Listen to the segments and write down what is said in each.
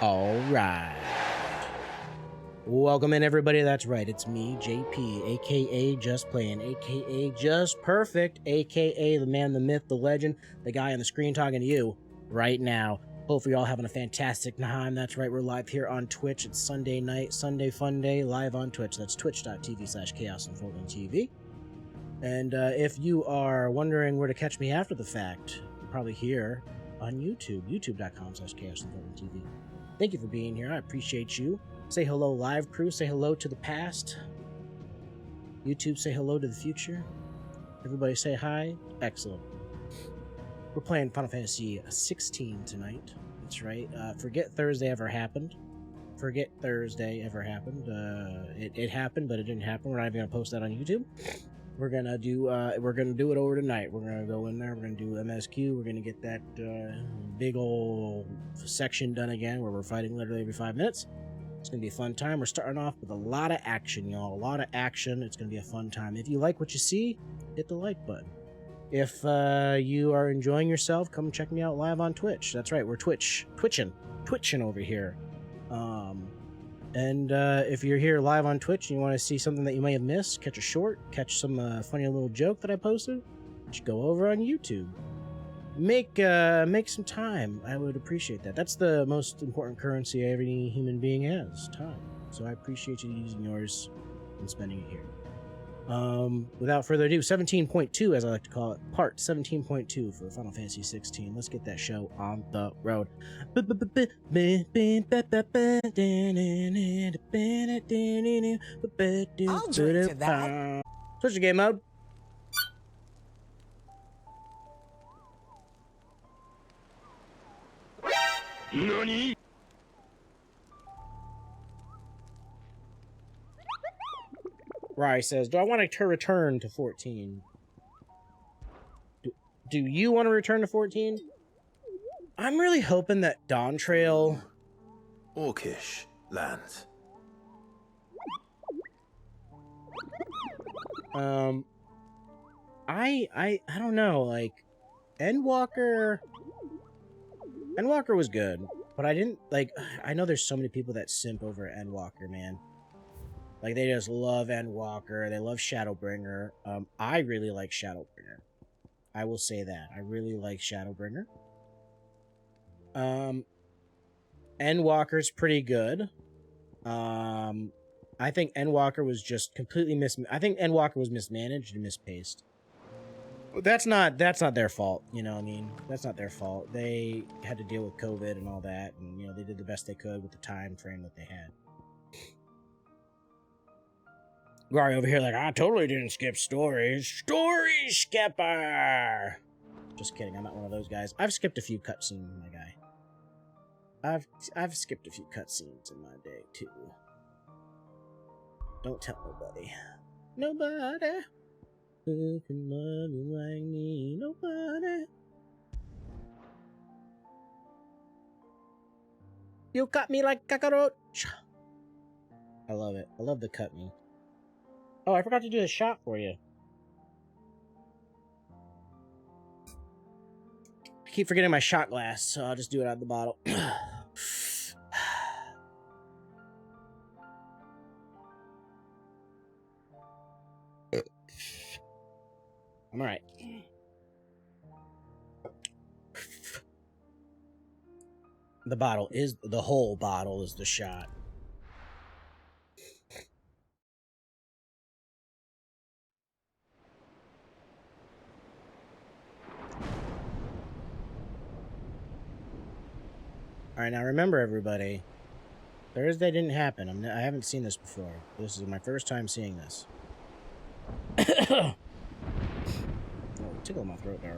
All right. Welcome in, everybody. That's right. It's me, JP, aka Just Playing, aka Just Perfect, aka the man, the myth, the legend, the guy on the screen talking to you right now. Hopefully, you're all having a fantastic time. That's right. We're live here on Twitch. It's Sunday night, Sunday Fun Day, live on Twitch. That's twitch.tv/chaosunfoldingtv. And if you are wondering where to catch me after the fact, you're probably here on YouTube, youtube.com/chaosunfoldingtv. Thank you for being here. I appreciate you. Say hello, live crew. Say hello to the past. YouTube, say hello to the future. Everybody say hi. Excellent. We're playing Final Fantasy 16 tonight. That's right. Forget Thursday ever happened. Forget Thursday ever happened. It happened, but it didn't happen. We're not even gonna post that on YouTube. We're gonna do it over tonight. We're gonna go in there. We're gonna do MSQ. We're gonna get that big old section done again, where we're fighting literally every 5 minutes. It's gonna be a fun time. We're starting off with a lot of action, y'all. A lot of action. It's gonna be a fun time. If you like what you see, hit the like button. If you are enjoying yourself, come check me out live on Twitch. That's right, we're twitching over here. And if you're here live on Twitch and you want to see something that you may have missed, catch a short, catch some funny little joke that I posted, just go over on YouTube. Make some time. I would appreciate that. That's the most important currency every human being has, time. So I appreciate you using yours and spending it here. Without further ado, 17.2, as I like to call it, part 17.2 for Final Fantasy 16. Let's get that show on the road. I'll drink to that. Switch the game mode. NANI? Rai says, do I want to return to 14? Do you want to return to 14? I'm really hoping that Dawn Trail... Orcish lands. I don't know, like, Endwalker was good, but I didn't, like, I know there's so many people that simp over Endwalker, man. Like, they just love Endwalker. They love Shadowbringer. I really like Shadowbringer. I will say that. I really like Shadowbringer. Endwalker's pretty good. I think Endwalker was just completely I think Endwalker was mismanaged and mispaced. That's not their fault, you know what I mean? That's not their fault. They had to deal with COVID and all that, and, you know, they did the best they could with the time frame that they had. Gary over here like, I totally didn't skip stories. Story skipper! Just kidding, I'm not one of those guys. I've skipped a few cutscenes, my guy. I've skipped a few cutscenes in my day, too. Don't tell nobody. Nobody who can love you like me. Nobody. You cut me like cockroach. I love it. I love the cut me. Oh, I forgot to do the shot for you. I keep forgetting my shot glass, so I'll just do it out of the bottle. I'm alright. The whole bottle is the shot. Alright, now remember, everybody, Thursday didn't happen. I haven't seen this before. This is my first time seeing this. Oh, tickle my throat there.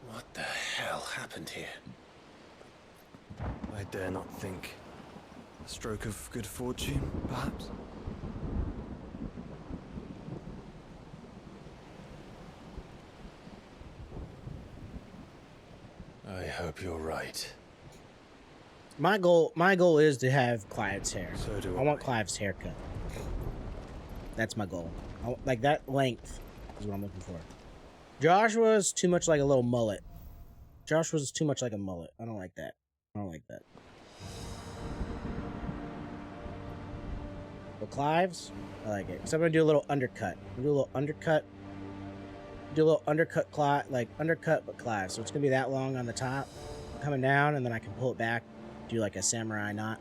What the hell happened here? I dare not think. A stroke of good fortune, perhaps? I hope you're right. My goal is to have Clive's hair. So do I want Clive's haircut. That's my goal. Like, that length is what I'm looking for. Joshua's too much like a little mullet. Joshua's too much like a mullet. I don't like that. I don't like that. But Clive's, I like it. So I'm gonna do a little undercut. Do a little undercut. Do a little undercut like undercut but Clive. So it's gonna be that long on the top, coming down, and then I can pull it back, do like a samurai knot.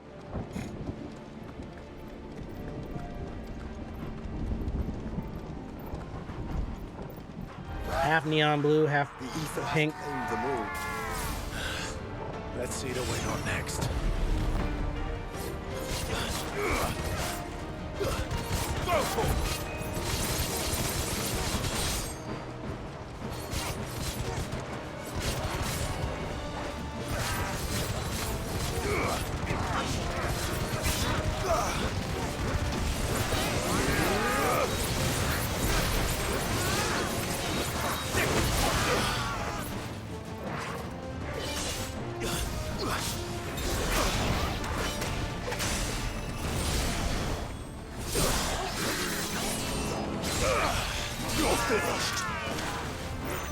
Half neon blue, half pink. Let's see the way on next.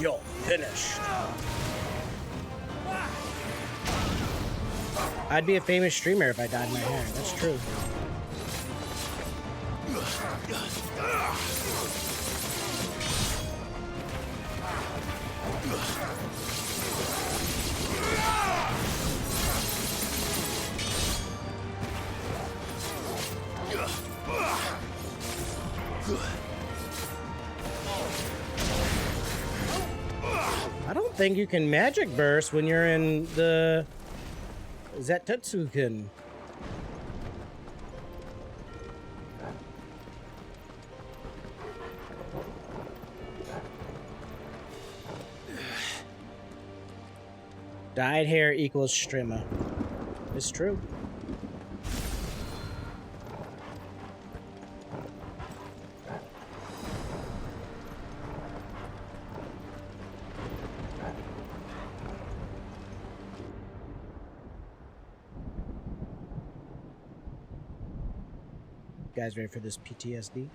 You're finished. I'd be a famous streamer if I dyed my hair. That's true. I don't think you can magic burst when you're in the... Is that Tetsuken? Dyed hair equals streamer. It's true. You guys ready for this PTSD?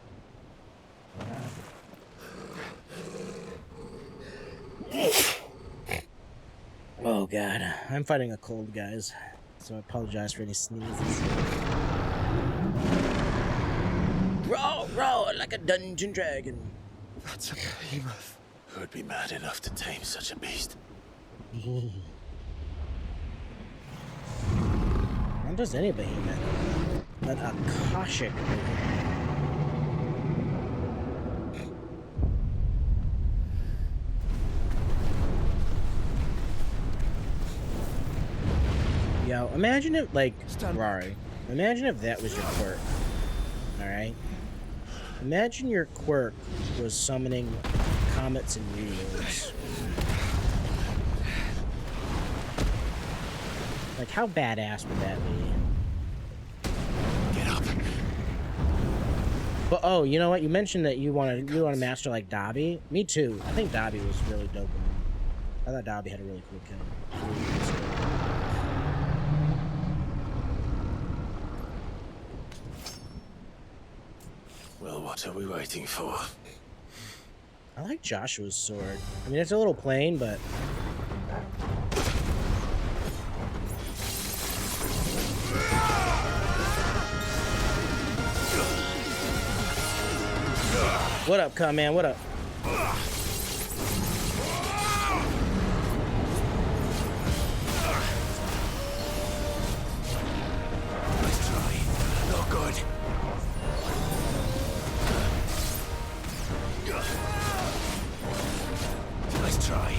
Oh god, I'm fighting a cold, guys, so I apologize for any sneezes. Roar like a dungeon dragon. That's a behemoth. Who'd be mad enough to tame such a beast? Not just any behemoth, but a Akashic behemoth. Yo, imagine if, like, Rari, imagine if that was your quirk, alright? Imagine your quirk was summoning comets and meteors. Like, how badass would that be? Get up. But, oh, you know what? You mentioned that you want to master, like, Dobby. Me too. I think Dobby was really dope. I thought Dobby had a really cool kill. Well, what are we waiting for? I like Joshua's sword. I mean, it's a little plain, but... What up, Con Man? What up? Nice try. Not good. Nice try.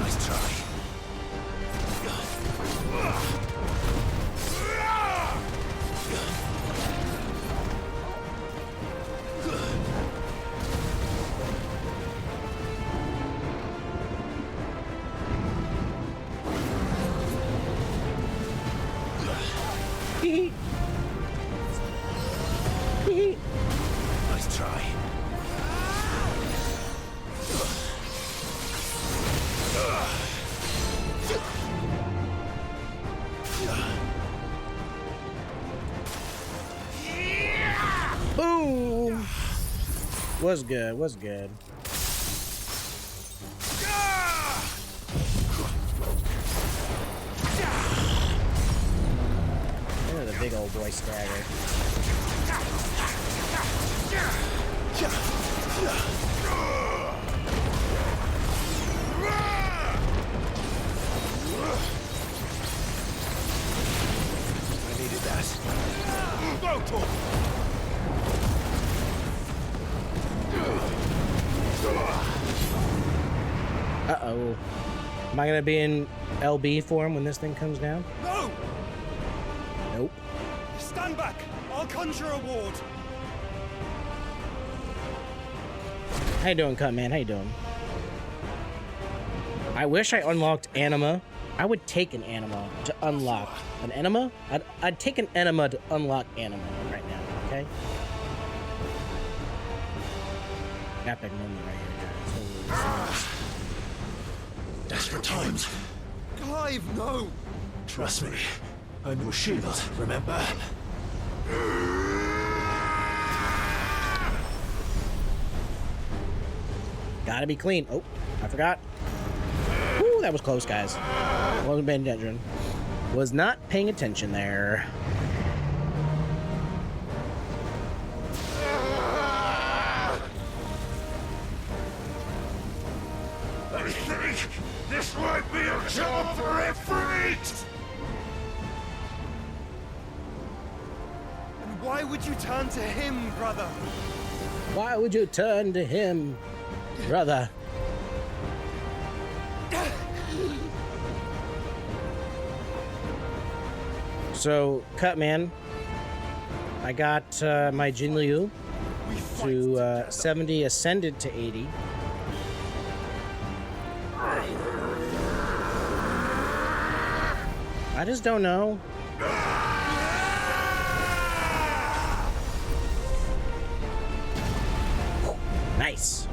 Nice try. Nice try. Was good, was good. Look at the big old boy stagger. I needed that. Uh-oh. Am I gonna be in LB form when this thing comes down? No! Nope. Stand back! I'll conjure a ward. How you doing, Cut Man? How you doing? I wish I unlocked Anima. I would take an Anima to unlock an Enema. I'd take an Enema to unlock Anima right now. Okay. Epic moment right here, guys. Holy smokes. Desperate times. Clive, no! Trust me. I'm your shield, remember? Gotta be clean. Oh, I forgot. Ooh, that was close, guys. Wasn't paying attention. Was not paying attention there. I think this might be a job for a freak! And why would you turn to him, brother? Why would you turn to him, brother? So, Cut Man, I got my Jin Liu to 70, ascended to 80. I just don't know. Nice.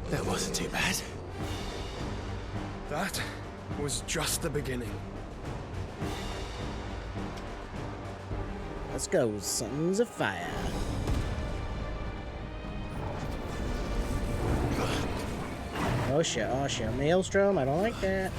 That wasn't too bad. That was just the beginning. Let's go, Sons of Fire. Oh shit, oh shit. Maelstrom, I don't like that.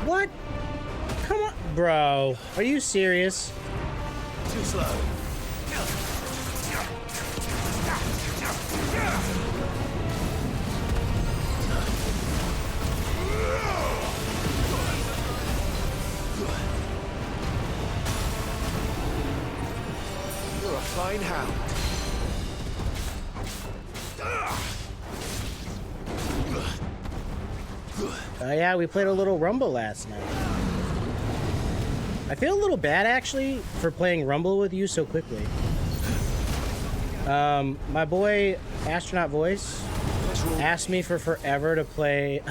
What? Come on, bro. Are you serious? Too slow. You're a fine hound. Yeah, we played a little Rumble last night. I feel a little bad, actually, for playing Rumble with you so quickly. My boy, Astronaut Voice, asked me for forever to play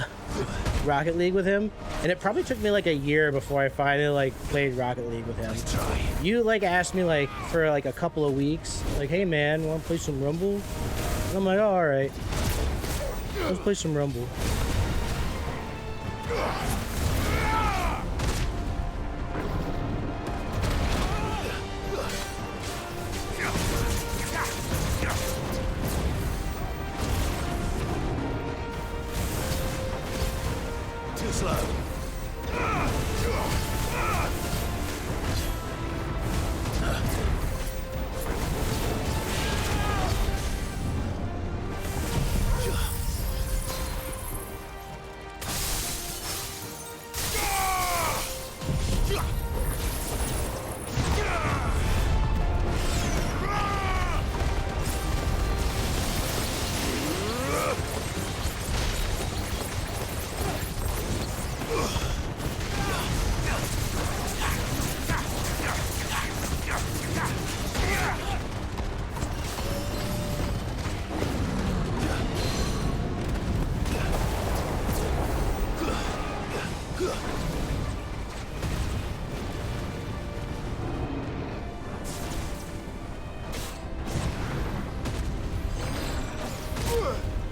Rocket League with him, and it probably took me like a year before I finally, like, played Rocket League with him. You, like, asked me, like, for, like, a couple of weeks, like, hey, man, wanna play some Rumble? And I'm like, oh, alright. Let's play some Rumble. Too slow.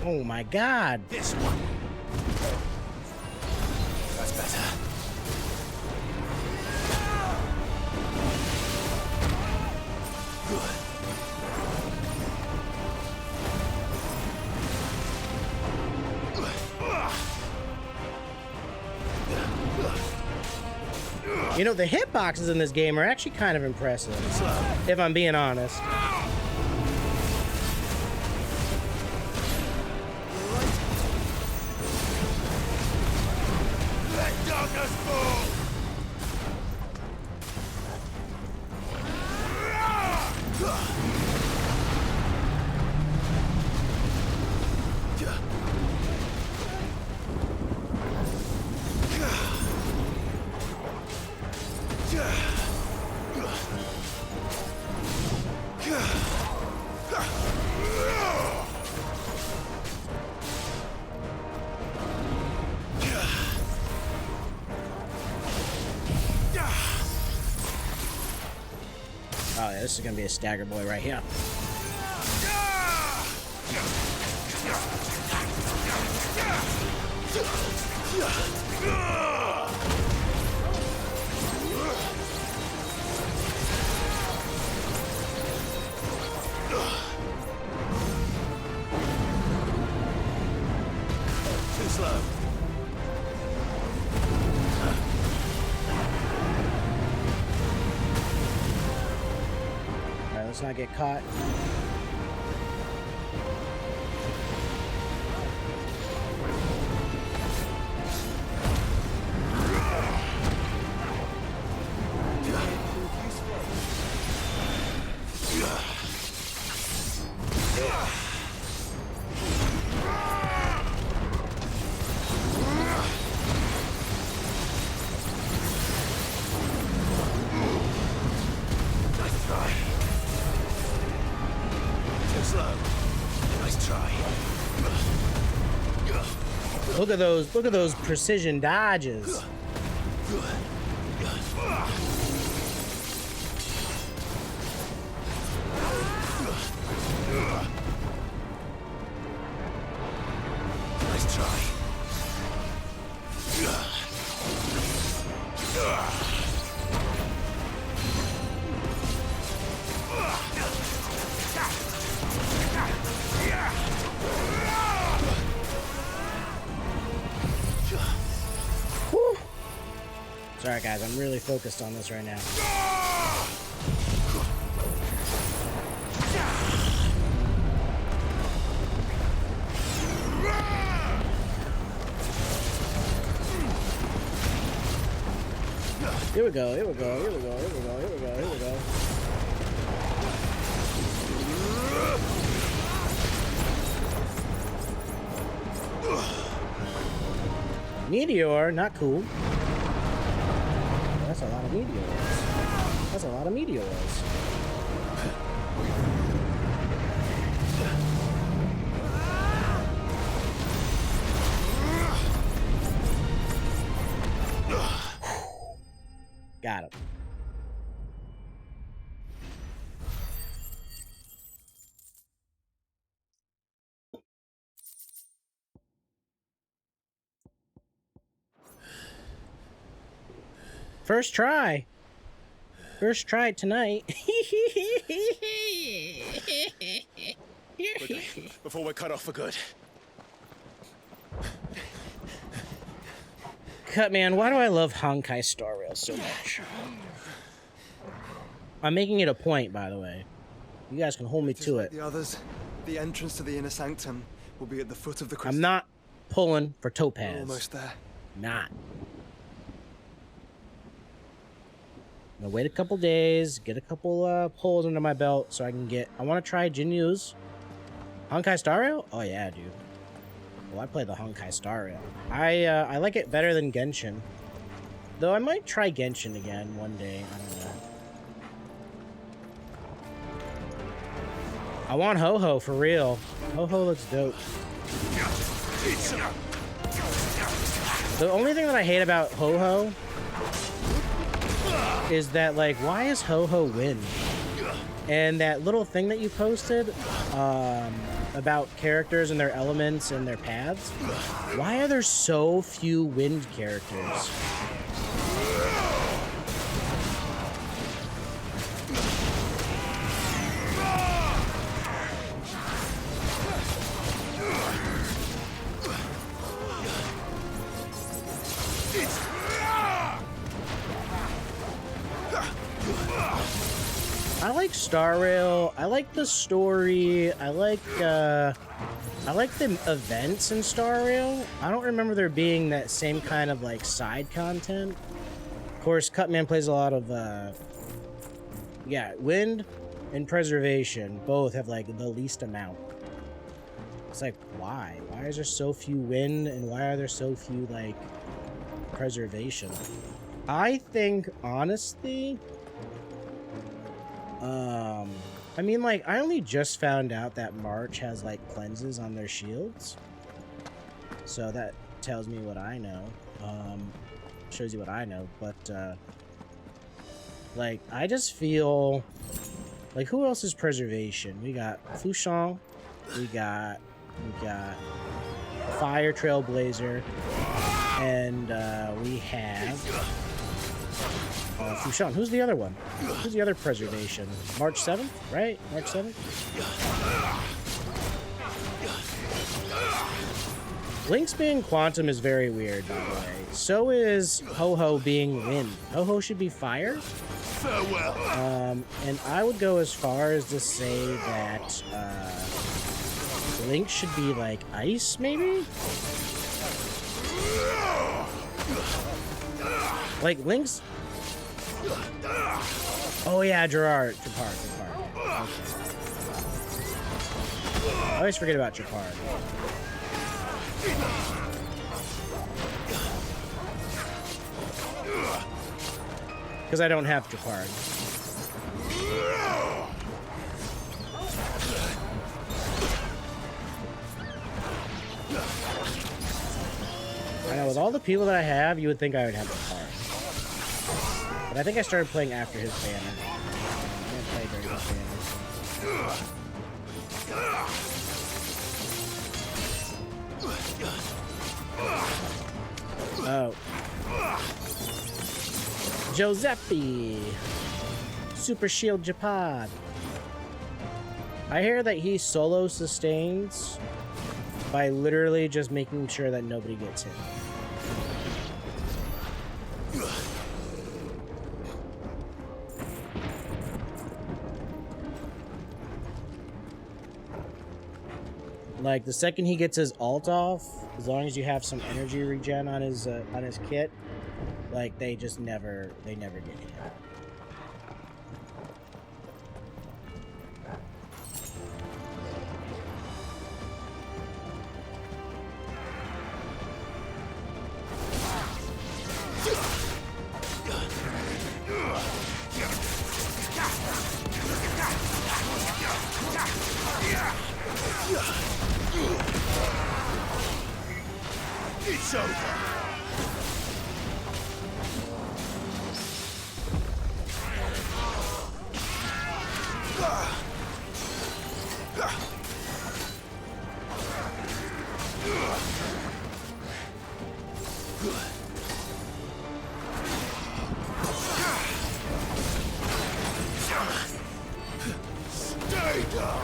Oh my god. This one. That's better. Good. You know, the hitboxes in this game are actually kind of impressive, if I'm being honest. Let darkness fall! Oh yeah, this is gonna be a stagger boy right here. Too slow. Alright, let's not get caught. Look at those precision dodges. Nice try. Whew. Sorry guys, I'm really focused on this right now. Here we go, here we go, here we go, here we go, here we go, here we go. Meteor, not cool. That's a lot of meteors. That's a lot of meteors. Got him. First try. First try tonight. Okay, before we're cut off for good. Cut, man, why do I love Honkai Star Rail so much? I'm making it a point, by the way. You guys can hold me Just to like it. the others, the entrance to the inner sanctum will be at the foot of the crystal. I'm not pulling for We're Topaz. almost there. Not. I'm gonna wait a couple days, get a couple pulls under my belt so I can get... I want to try Jinyu's Honkai Star Rail? Oh yeah, dude. Well, I play the Honkai Star Rail. I like it better than Genshin. Though I might try Genshin again one day. I don't know. I want Ho-Ho for real. Ho-Ho looks dope. The only thing that I hate about Ho-Ho is that, like, why is Ho-Ho win? And that little thing that you posted, about characters and their elements and their paths. Why are there so few wind characters? I like Star Rail. I like the story. I like the events in Star Rail. I don't remember there being that same kind of like side content. Of course, Cutman plays a lot of yeah, Wind and Preservation both have like the least amount. It's like, why? Why is there so few Wind and why are there so few like Preservation? I think honestly, I mean, like, I only just found out that March has, like, cleanses on their shields. So that tells me what I know. Shows you what I know. But, like, I just feel... Like, who else is Preservation? We got Fushan. We got Fire Trailblazer. And, we have... Fushan. Who's the other one? Who's the other Preservation? March 7th, right? March 7th? Link's being Quantum is very weird, by the way. So is Ho-Ho being Wind. Ho-Ho should be Fire. And I would go as far as to say that Link should be like Ice, maybe? Like, Link's... Oh yeah, Japard. Okay. I always forget about Japard. Because I don't have Japard. I know, with all the people that I have, you would think I would have Japard. But I think I started playing after his banner. I didn't play during his banner. Oh. Giuseppe! Super Shield Japad. I hear that he solo sustains by literally just making sure that nobody gets hit. Like, the second he gets his ult off, as long as you have some energy regen on his kit, like, they never get hit. It's over. Stay down.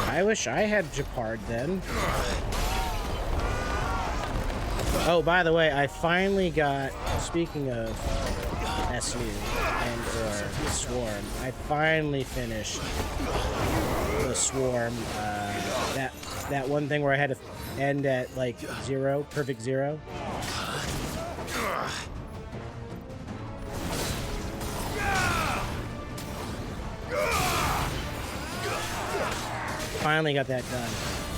I wish I had Japard then. Oh, by the way, I finally got, speaking of SU and or Swarm, I finally finished the Swarm, that one thing where I had to end at like 0, perfect 0. Finally got that done.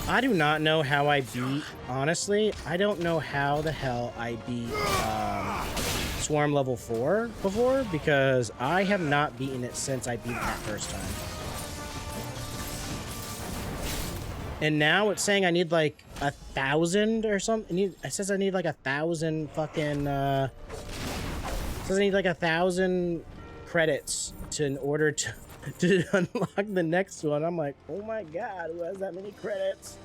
I do not know how I beat, honestly, I don't know how the hell I beat Swarm level 4 before, because I have not beaten it since I beat it that first time. And now it's saying I need like 1,000 or something. It says I need like 1,000 fucking, it says I need like 1,000 credits in order to unlock the next one. I'm like, oh my god, who has that many credits?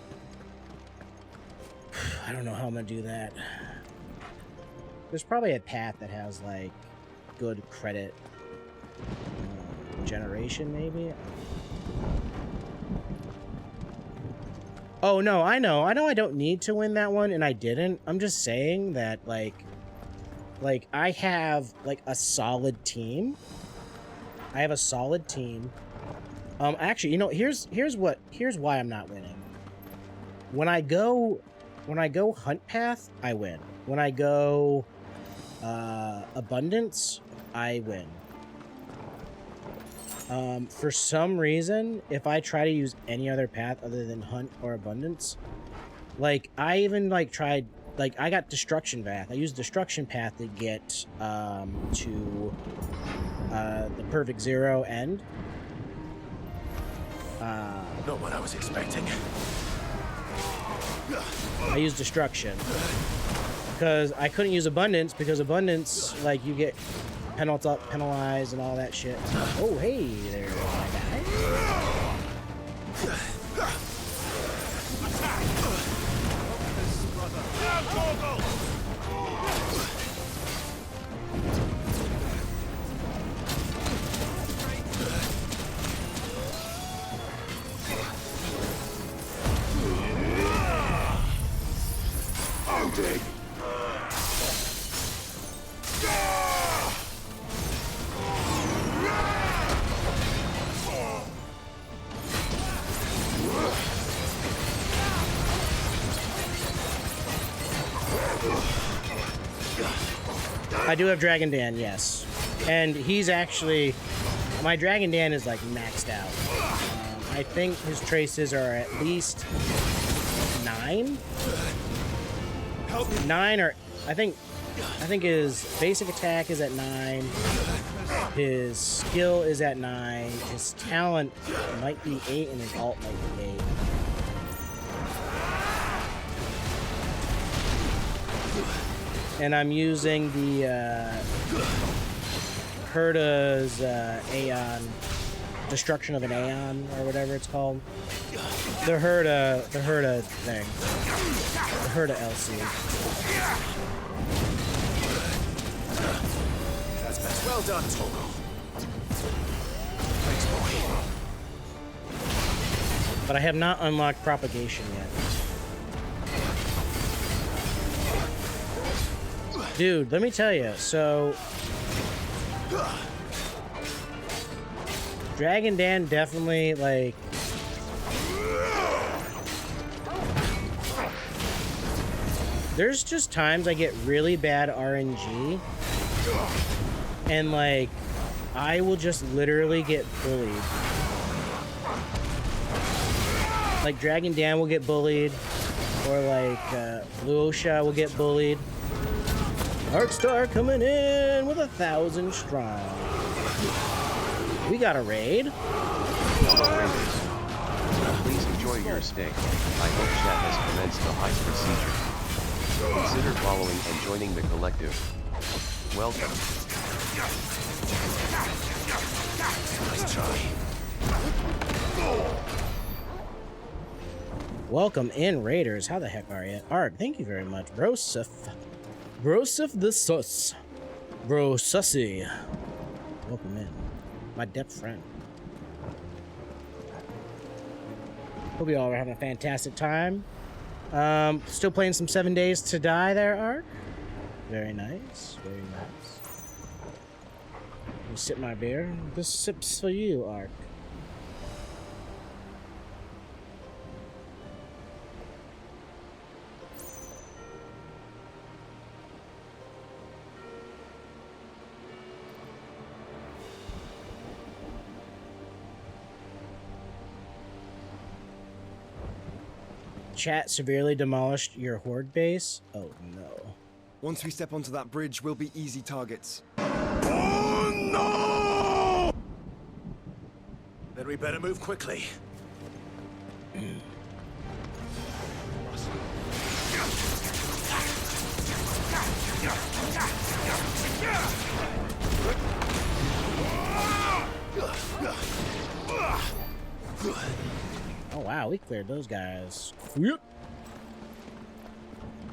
I don't know how I'm gonna do that. There's probably a path that has like good credit generation, maybe. Oh no, I know I don't need to win that one, and I didn't. I'm just saying that like I have like a solid team. I have a solid team. Actually, you know, here's why I'm not winning. When I go hunt path, I win. When I go abundance, I win. For some reason, if I try to use any other path other than hunt or abundance, like I even like tried, like I got destruction path. I used destruction path to get to the perfect zero end. Not what I was expecting. I used destruction because I couldn't use abundance, because abundance, like, you get penalized and all that shit. Oh, hey there, my guy. I'll dig. I do have Dragon Dan, yes. And he's actually... My Dragon Dan is, like, maxed out. I think his traces are at least 9? 9 or... I think his basic attack is at 9. His skill is at 9. His talent might be 8, and his alt might be 8. And I'm using the Herda's Aeon, destruction of an Aeon, or whatever it's called. The Herda thing. The Herda LC. That's well done, Togo. Thanks, boy. But I have not unlocked propagation yet. Dude, let me tell you, so... Dragon Dan definitely, like... There's just times I get really bad RNG, and, like, I will just literally get bullied. Like, Dragon Dan will get bullied, or, like, Blue Osha will get bullied. Arcstar coming in with 1,000 strong. We got a raid. Hello, Raiders. Please enjoy your stay. I hope chat has commenced the heist procedure. Consider following and joining the collective. Welcome. Nice try. Welcome in, Raiders. How the heck are you? Art, thank you very much. Brosif the Sus. Bro Sussy. Welcome in. My depth friend. Hope you all are having a fantastic time. Still playing some 7 Days to Die there, Art. Very nice. Very nice. Let me sip my beer. This sip's for you, Art. Chat severely demolished your horde base? Oh no. Once we step onto that bridge, we'll be easy targets. Oh no! Then we better move quickly. Oh wow, we cleared those guys. Yep.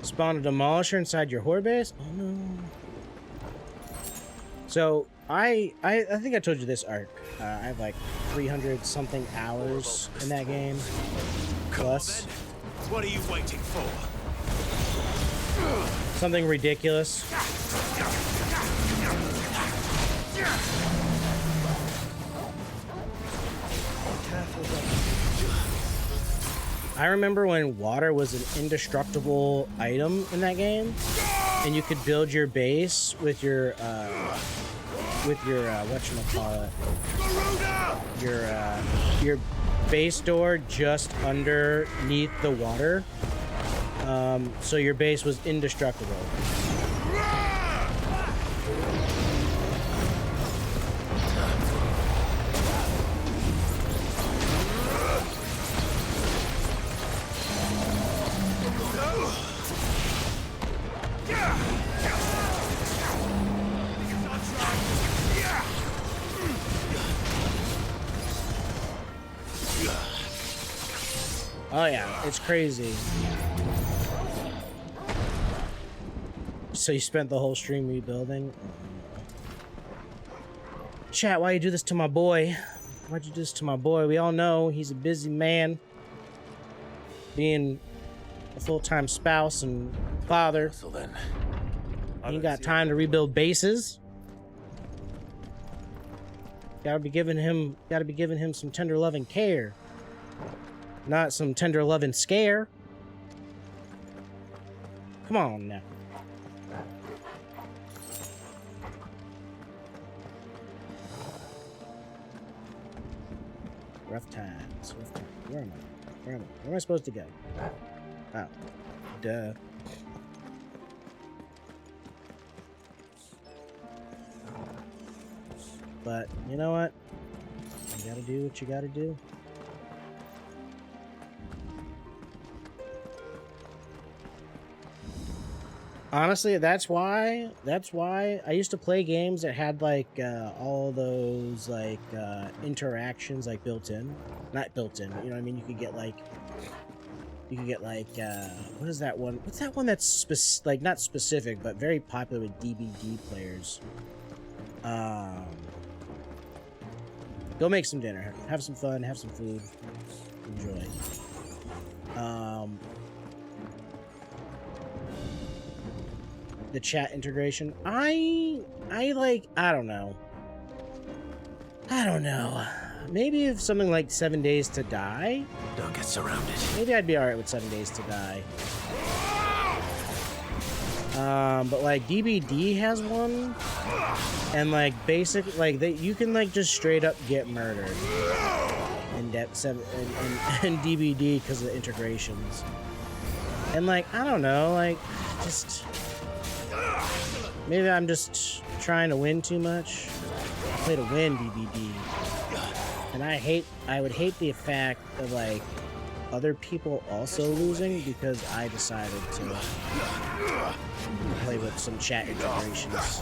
Spawn a demolisher inside your horde base? Oh no. So I think I told you this arc. I have like 300 something hours in that game. Plus. What are you waiting for? Something ridiculous. I remember when water was an indestructible item in that game, and you could build your base with your whatchamacallit, your base door just underneath the water, so your base was indestructible. Oh yeah, it's crazy. So you spent the whole stream rebuilding? Chat, why you do this to my boy? Why'd you do this to my boy? We all know he's a busy man. Being a full-time spouse and father. So then, He ain't got time to rebuild bases. Gotta be giving him some tender loving care. Not some tender loving scare. Come on now. Rough times. Rough times. Where am I? Where am I? Where am I supposed to go? Oh. Duh. But, you know what? You gotta do what you gotta do. Honestly, that's why I used to play games that had like all those like interactions like built in. Not built in, you know what I mean? You could get like what is that one? What's that one that's like not specific but very popular with DBD players? Go make some dinner, have some fun, have some food, enjoy. The chat integration. I don't know. Maybe if something like 7 Days to Die. don't get surrounded. Maybe I'd be alright with 7 Days to Die. But like DBD has one, and like basic, like you can like just straight up get murdered in and DBD because of the integrations. And like I don't know, like just. Maybe I'm just trying to win too much. I play to win DBD. And I would hate the fact of like other people also losing because I decided to play with some chat integrations.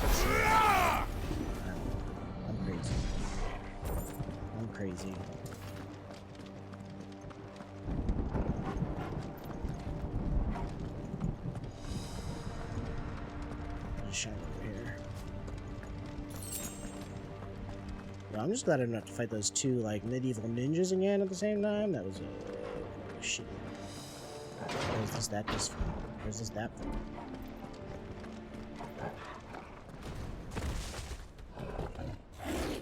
I'm crazy. I'm crazy. Shine over here. Well, I'm just glad I didn't have to fight those two like medieval ninjas again at the same time. That was shit. Where's this that just from? Where's this that from?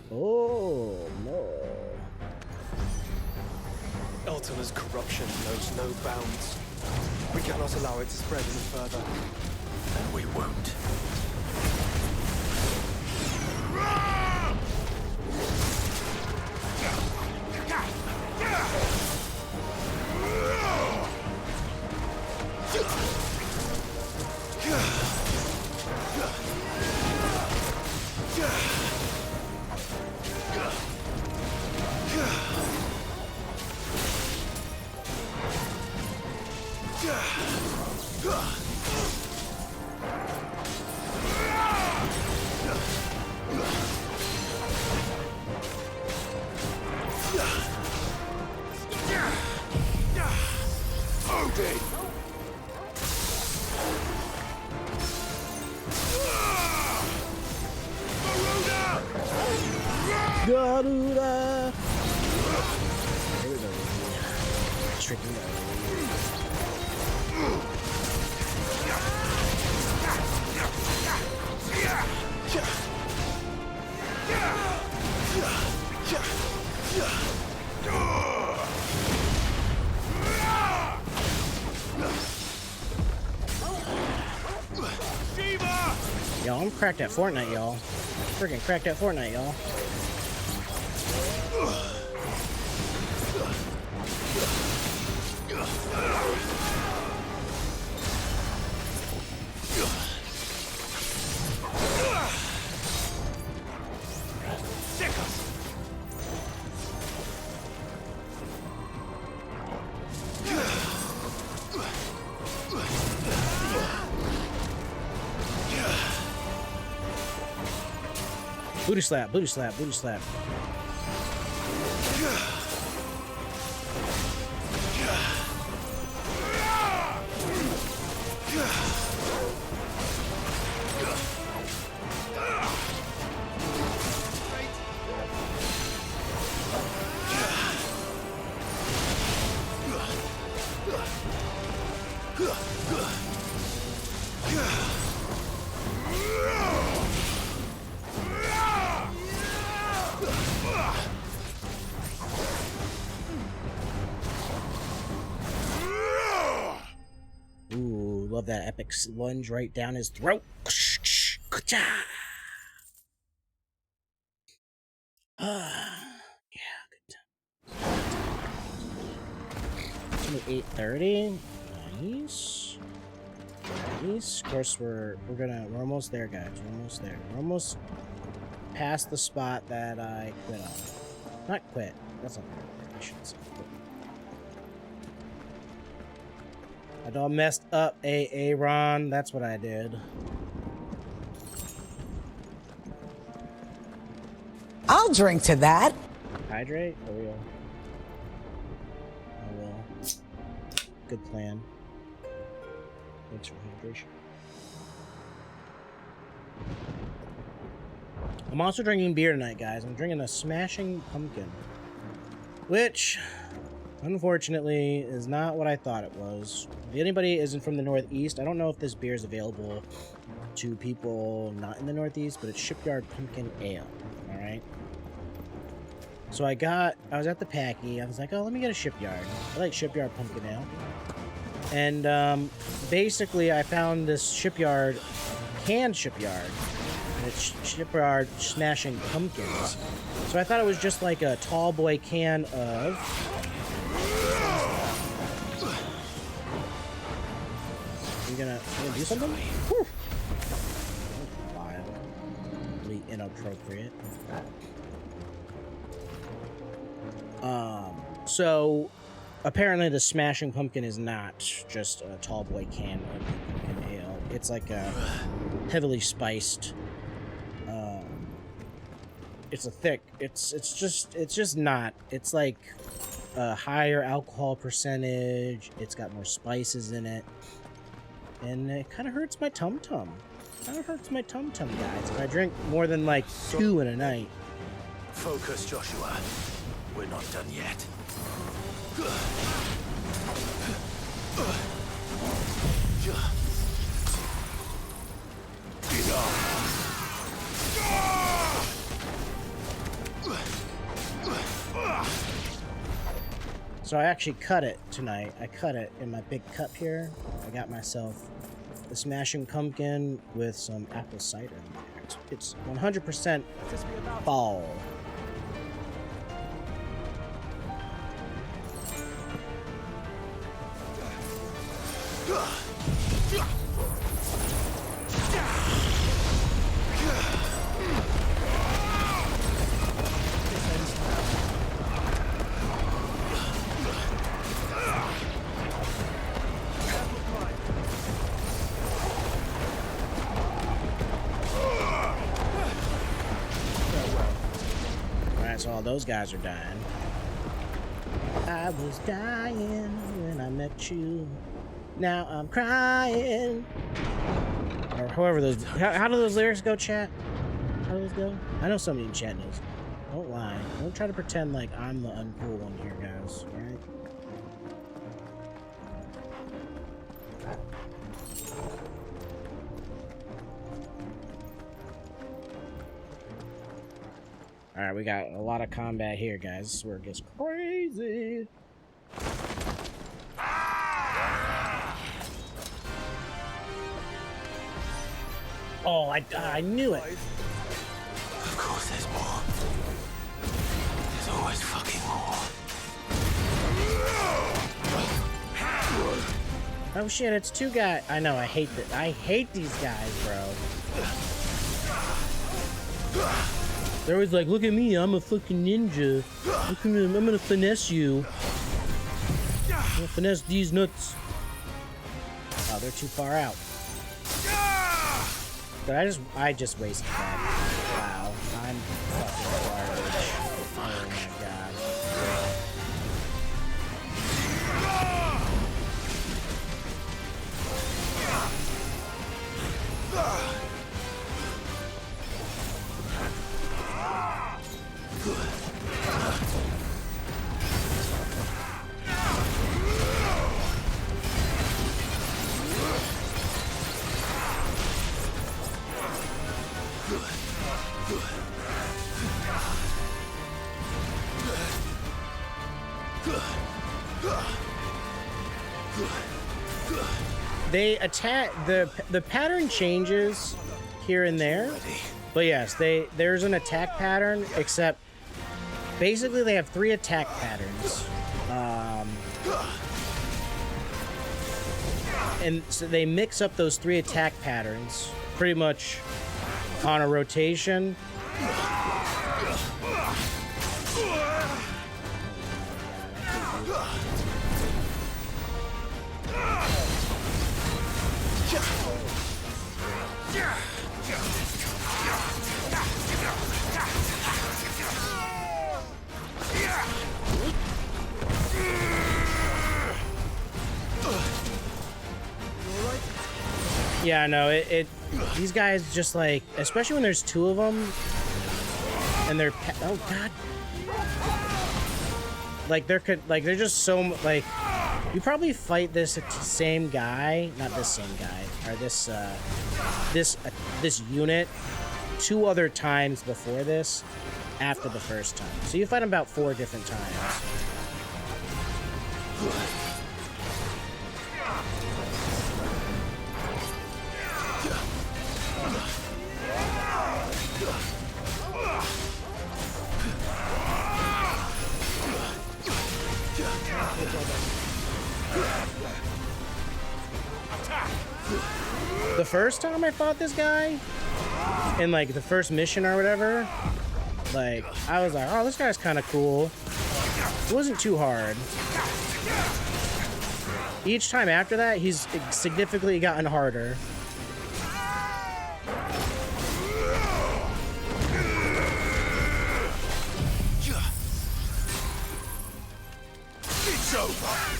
Oh no. Eltona's corruption knows no bounds. We cannot allow it to spread any further. And we won't. da-doo-da. Here we go. Tricky. Y'all, I'm cracked at Fortnite, y'all. Freaking cracked at Fortnite, y'all. Booty slap, booty slap, booty slap. Ooh, love that epic lunge right down his throat. Yeah, good time. It's only 8:30. Nice. Nice. Of course, we're almost there, guys. We're almost there. We're almost past the spot that I quit on. Not quit. That's not the right word. I shouldn't say quit. I done messed up, Ron. That's what I did. I'll drink to that. Hydrate? I will. I will. Good plan. Thanks for hydration. I'm also drinking beer tonight, guys. I'm drinking a Smashing Pumpkin, which, unfortunately, is not what I thought it was. If anybody isn't from the Northeast, I don't know if this beer is available to people not in the Northeast, but it's Shipyard Pumpkin Ale. All right. So I was at the Packy. I was like, oh, let me get a Shipyard. I like Shipyard Pumpkin Ale. And basically, I found this Shipyard, canned Shipyard. And it's Shipyard Smashing Pumpkins. So I thought it was just like a tall boy can of... You gonna do something? Whew. Wild. Really inappropriate. So apparently the Smashing Pumpkin is not just a tall boy can of pumpkin ale. It's like a heavily spiced. It's a thick. It's just not. It's like a higher alcohol percentage. It's got more spices in it. And it kind of hurts my tum-tum. Kind of hurts my tum-tum, guys. If I drink more than like 2 in a night. Focus, Joshua. We're not done yet. So I actually cut it tonight. I cut it in my big cup here. I got myself the Smashing Pumpkin with some apple cider in there. It's 100% fall. So all those guys are dying. I was dying when I met you. Now I'm crying. Or however those... How do those lyrics go, chat? How do those go? I know somebody in chat knows. Don't lie. Don't try to pretend like I'm the uncool one here, guys. Alright? Alright, we got a lot of combat here, guys. This is where it gets crazy. Oh, I knew it. Of course there's more. There's always fucking more. Oh shit, it's two guys. I know, I hate that. I hate these guys, bro. They're always like, look at me, I'm a fucking ninja. Look at me, I'm gonna finesse you. I'm gonna finesse these nuts. Oh, they're too far out. But I just wasted that. Wow, I'm fucking garbage. Oh my god. They attack, the pattern changes here and there, but yes, there's an attack pattern, except basically they have 3 attack patterns, and so they mix up those 3 attack patterns pretty much on a rotation. Yeah, no, these guys just like, especially when there's 2 of them, and they're, oh god, like they're just so, like, you probably fight this same guy, not this same guy, or this unit 2 other times before this, after the first time. So you fight him about 4 different times. The first time I fought this guy, in like the first mission or whatever, like I was like, oh, this guy's kind of cool. It wasn't too hard. Each time after that, he's significantly gotten harder. It's over.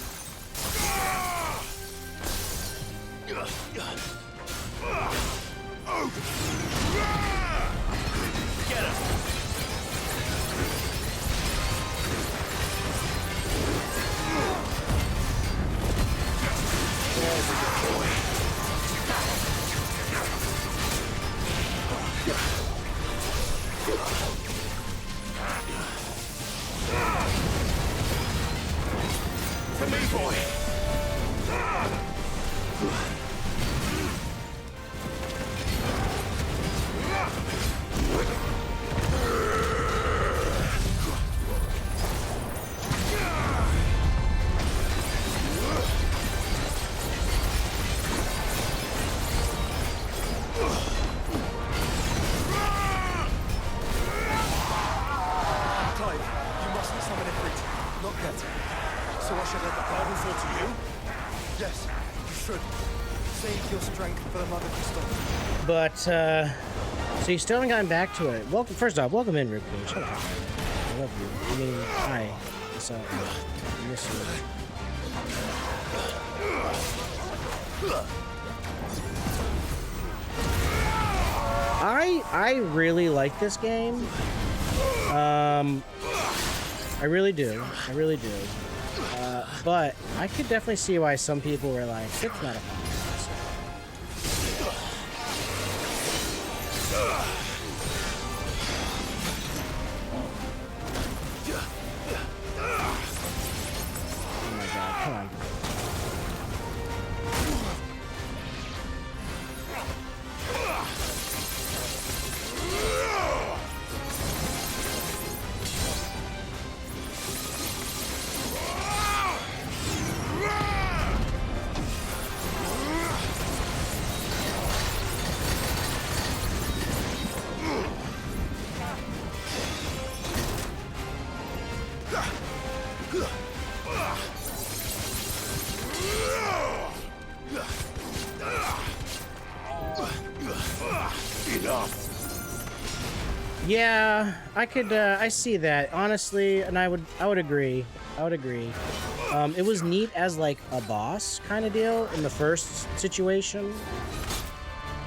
Get him! For me, boy. Clive, you mustn't summon Ifrit. Not yet. So I should let the Bible fall to you? Yes, you should. Save your strength for the Mother Crystal. But so you still haven't gotten back to it. Welcome, first off, welcome in, Ripcage. Shut up. I love you. I mean, hi. What's up? I miss you. I really like this game. I really do. I really do. But I could definitely see why some people were like, it's not a fun boss. Oh my god, come on. Yeah, I could. I see that honestly, and I would agree. I would agree. It was neat as like a boss kind of deal in the first situation.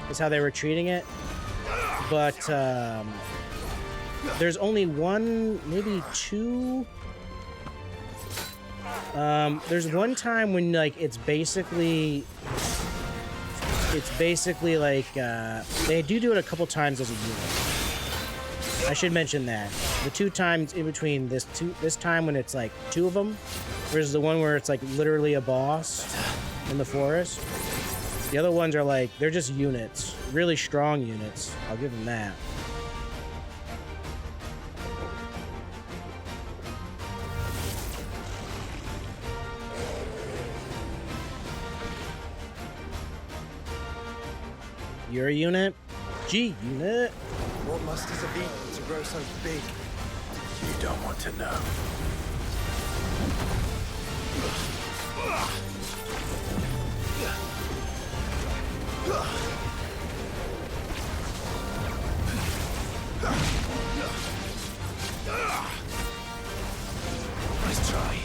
Is how they were treating it, but there's only one, maybe two. There's one time when like it's basically like they do it a couple times as a unit. I should mention that the 2 times in between this time when it's like 2 of them versus the one where it's like literally a boss in the forest. The other ones are like, they're just units, really strong units. I'll give them that. You're a unit? G-unit? What must have eaten to grow so big? You don't want to know. Nice try.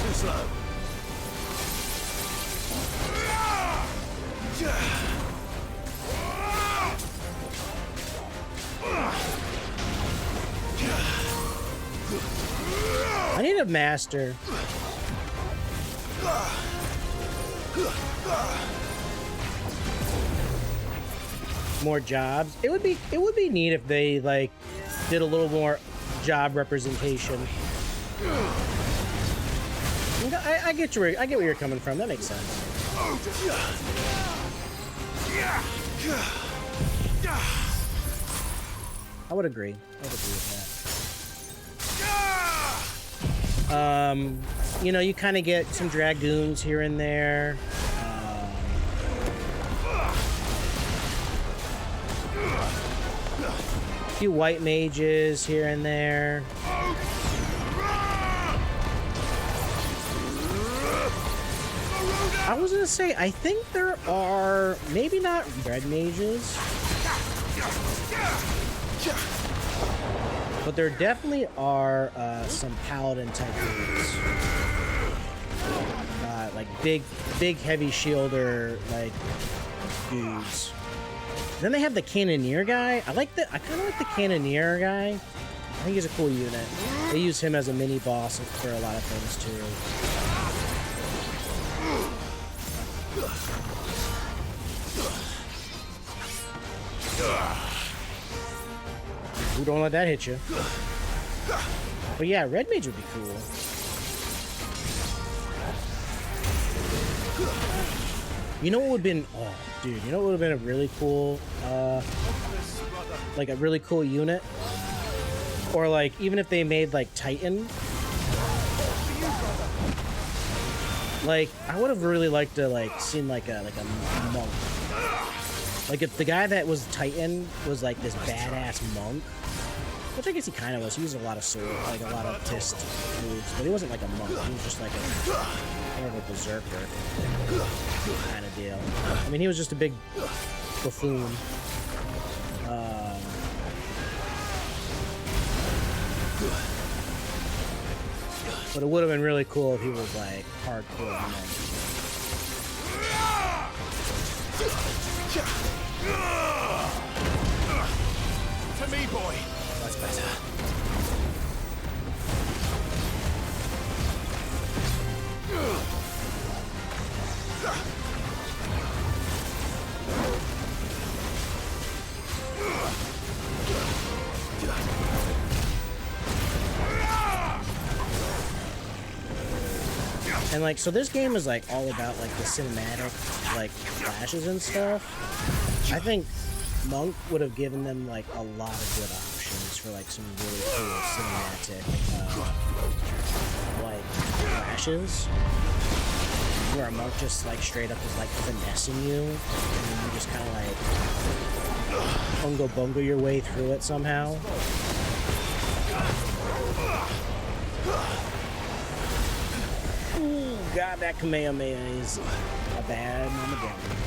Too slow. I need a master. More jobs. It would be neat if they like did a little more job representation. I get where you're coming from. That makes sense. I would agree. With that. You know, you kind of get some dragoons here and there. A few white mages here and there. I was gonna say, I think there are maybe not red mages, but there definitely are some paladin type dudes, like big heavy shielder like dudes. Then they have the cannoneer guy. I kind of like the cannoneer guy. I think he's a cool unit. They use him as a mini boss for a lot of things too. Ooh, don't let that hit you. But yeah, red mage would be cool. You know what would have been? Oh, dude, you know what would have been a really cool, like a really cool unit, or like even if they made like Titan. Like, I would have really liked to like seen like a monk. Like if the guy that was Titan was like this badass monk, which I guess he kind of was. He used a lot of sword, like a lot of tist moves, but he wasn't like a monk. He was just like kind of a berserker kind of deal. I mean, he was just a big buffoon. But it would have been really cool if he was like hardcore. To me, boy. That's better. And like, so this game is like all about like the cinematic, like flashes and stuff. I think Monk would have given them like a lot of good options for like some really cool cinematic, like flashes, where a Monk just like straight up is like finessing you, and then you just kind of like bungo bungo your way through it somehow. Ooh, God, that Kamehameha is a bad Armageddon.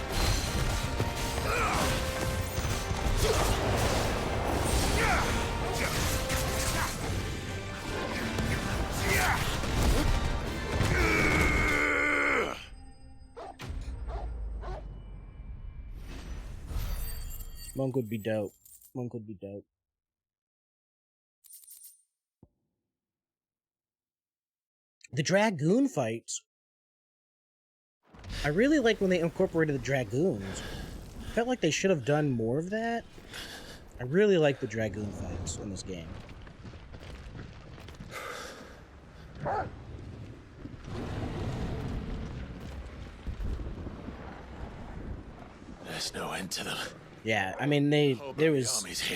Monk would be dope. Monk would be dope. The Dragoon fights. I really like when they incorporated the Dragoons. Felt like they should have done more of that. I really like the Dragoon fights in this game. There's no end to them. Yeah, I mean they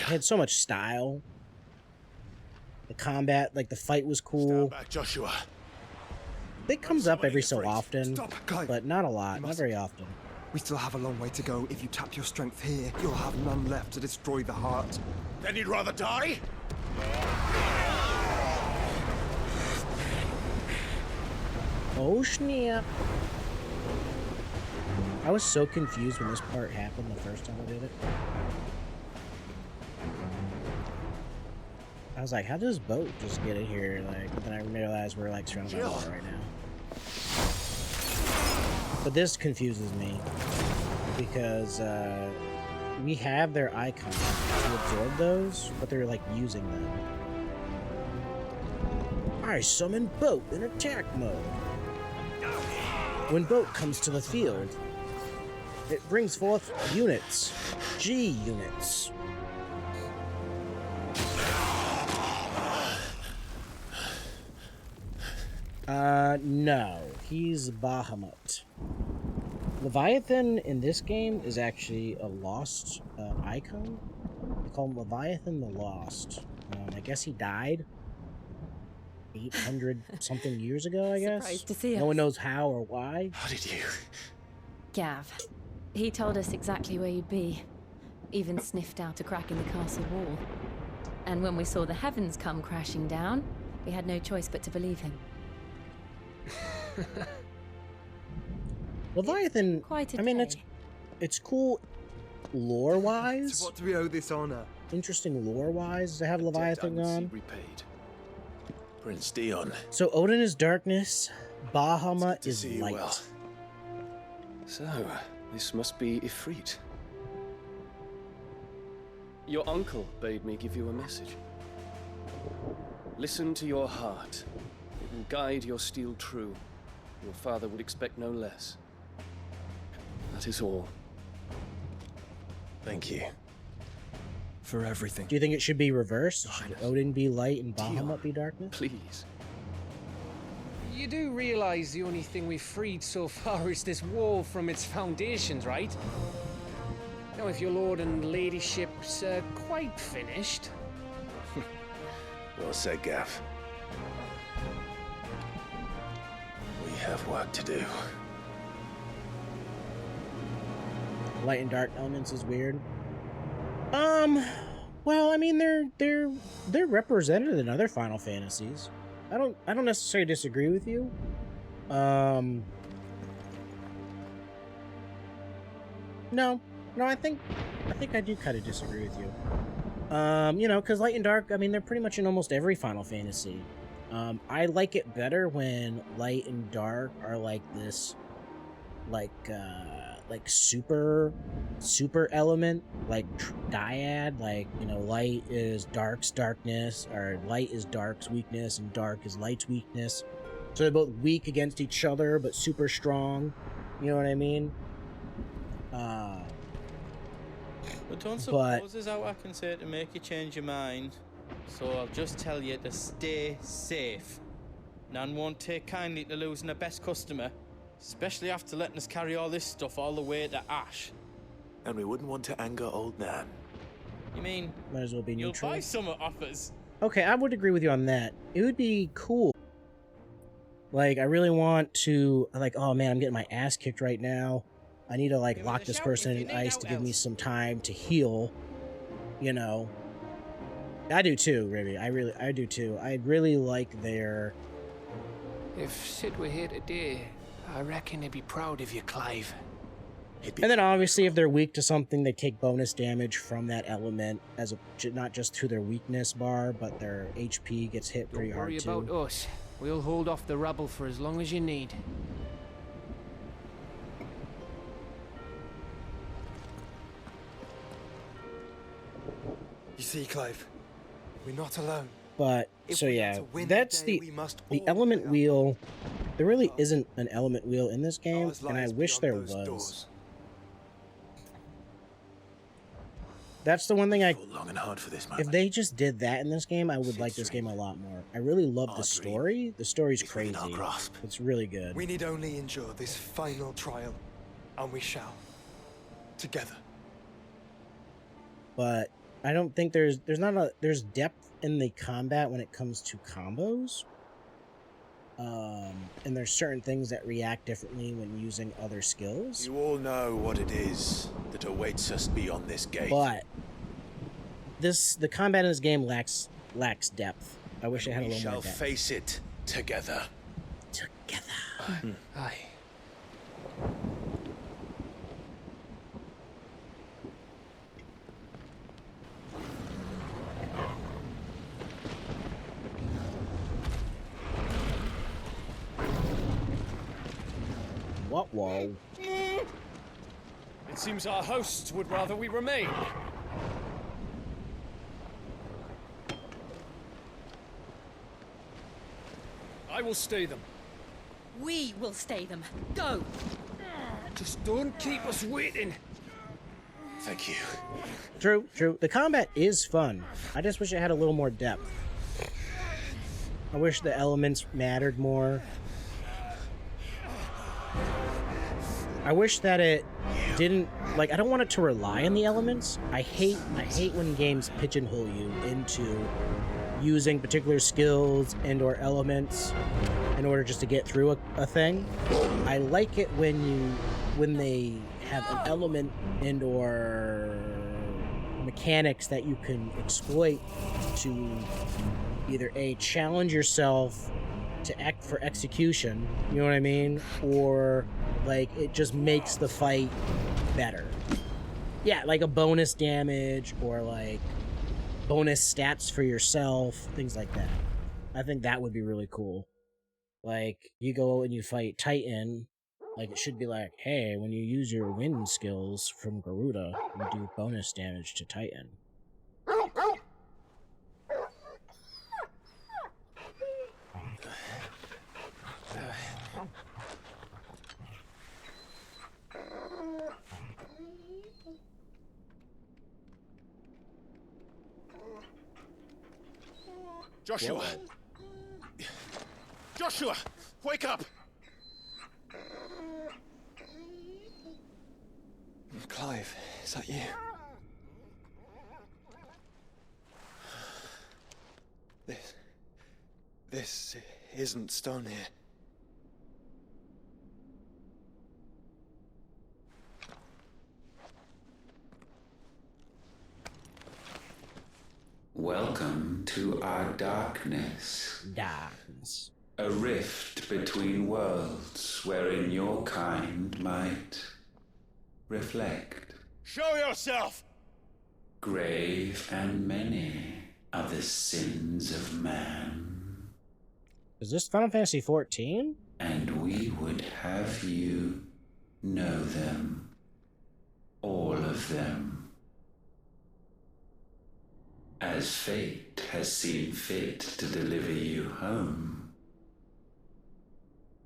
had so much style. The combat, like the fight was cool. Stand back, Joshua. It comes up every so often, Stop, Clive. but not a lot, not very often. We still have a long way to go. If you tap your strength here, you'll have none left to destroy the heart. Then you'd rather die? Oh snap. I was so confused when this part happened the first time I did it. I was like, how does this boat just get in here? Like, but then I realized we're like surrounded by water right now. But this confuses me because we have their icons to absorb those, but they're like using them. I summon boat in attack mode. When boat comes to the field, it brings forth units, G units. No, he's Bahamut. Leviathan in this game is actually a lost icon. They call him Leviathan the Lost. I guess he died 800 something years ago, I guess. Surprised to see No us. one knows how or why. How did you? Gav. He told us exactly where you'd be. Even sniffed out a crack in the castle wall. And when we saw the heavens come crashing down, we had no choice but to believe him. Leviathan, Quite a I mean, day. it's cool lore-wise. To what do we owe this honor? Interesting lore-wise to have Leviathan Debt on. repaid. Prince Dion. So Odin is darkness, Bahamut Good to is see you light. well. So, this must be Ifrit. Your uncle bade me give you a message. Listen to your heart. It will guide your steel true. Your father would expect no less. That is all. Thank you. For everything. Do you think it should be reversed? Should Odin be light and Bahamut be darkness? Please. You do realize the only thing we've freed so far is this wall from its foundations, right? Now, if your lord and ladyship's quite finished. Well said, Gav. We have work to do. Light and dark elements is weird. Well, I mean, they're represented in other Final Fantasies. I don't necessarily disagree with you. No, I think I do kind of disagree with you. You know, because Light and Dark, I mean, they're pretty much in almost every Final Fantasy. I like it better when light and dark are like this, like super element, like dyad. Like, you know, light is dark's darkness, or light is dark's weakness, and dark is light's weakness. So they're both weak against each other, but super strong. You know what I mean? But don't suppose there's how I can say to make you change your mind. So I'll just tell you to stay safe. Nan won't take kindly to losing her best customer, especially after letting us carry all this stuff all the way to Ash. And we wouldn't want to anger old Nan. You mean might as well be you'll neutral. buy some off us? Okay, I would agree with you on that. It would be cool. Like, I really want to, like, oh man, I'm getting my ass kicked right now. I need to, like, lock this person in ice to give me some time to heal. You know. I do too, Ribby. I do too. I'd really like their... If Sid were here today, I reckon he'd be proud of you, Clive. And then obviously if they're weak to something, they take bonus damage from that element, as a, not just to their weakness bar, but their HP gets hit pretty hard too. Don't worry about us. We'll hold off the rabble for as long as you need. You see, Clive, we're not alone. But, so yeah, that's the element wheel. There really isn't an element wheel in this game, and I wish there was. That's the one thing long and hard for this if they just did that in this game, I would like this game a lot more. I really love the story. The story's crazy. It's really good. We need only endure this final trial, and we shall. Together. But I don't think there's depth in the combat when it comes to combos. And there's certain things that react differently when using other skills. You all know what it is that awaits us beyond this gate. But the combat in this game lacks depth. I wish it had a little more depth. We shall face it together. Together. Aye. What? Whoa. It seems our hosts would rather we remain. I will stay them. We will stay them. Go! Just don't keep us waiting. Thank you. True. The combat is fun. I just wish it had a little more depth. I wish the elements mattered more. I wish that it didn't, like, I don't want it to rely on the elements. I hate when games pigeonhole you into using particular skills and or elements in order just to get through a thing. I like it when they have an element and or mechanics that you can exploit to either challenge yourself to act for execution, you know what I mean? Or like it just makes the fight better. Yeah, like a bonus damage or like bonus stats for yourself, things like that. I think that would be really cool. Like you go and you fight Titan, like it should be like, hey, when you use your wind skills from Garuda, you do bonus damage to Titan. Joshua! Joshua! Wake up! Clive, is that you? This isn't stone here. Welcome to our darkness. Darkness. A rift between worlds wherein your kind might reflect. Show yourself! Grave and many are the sins of man. Is this Final Fantasy 14? And we would have you know them. All of them. As fate has seen fit to deliver you home,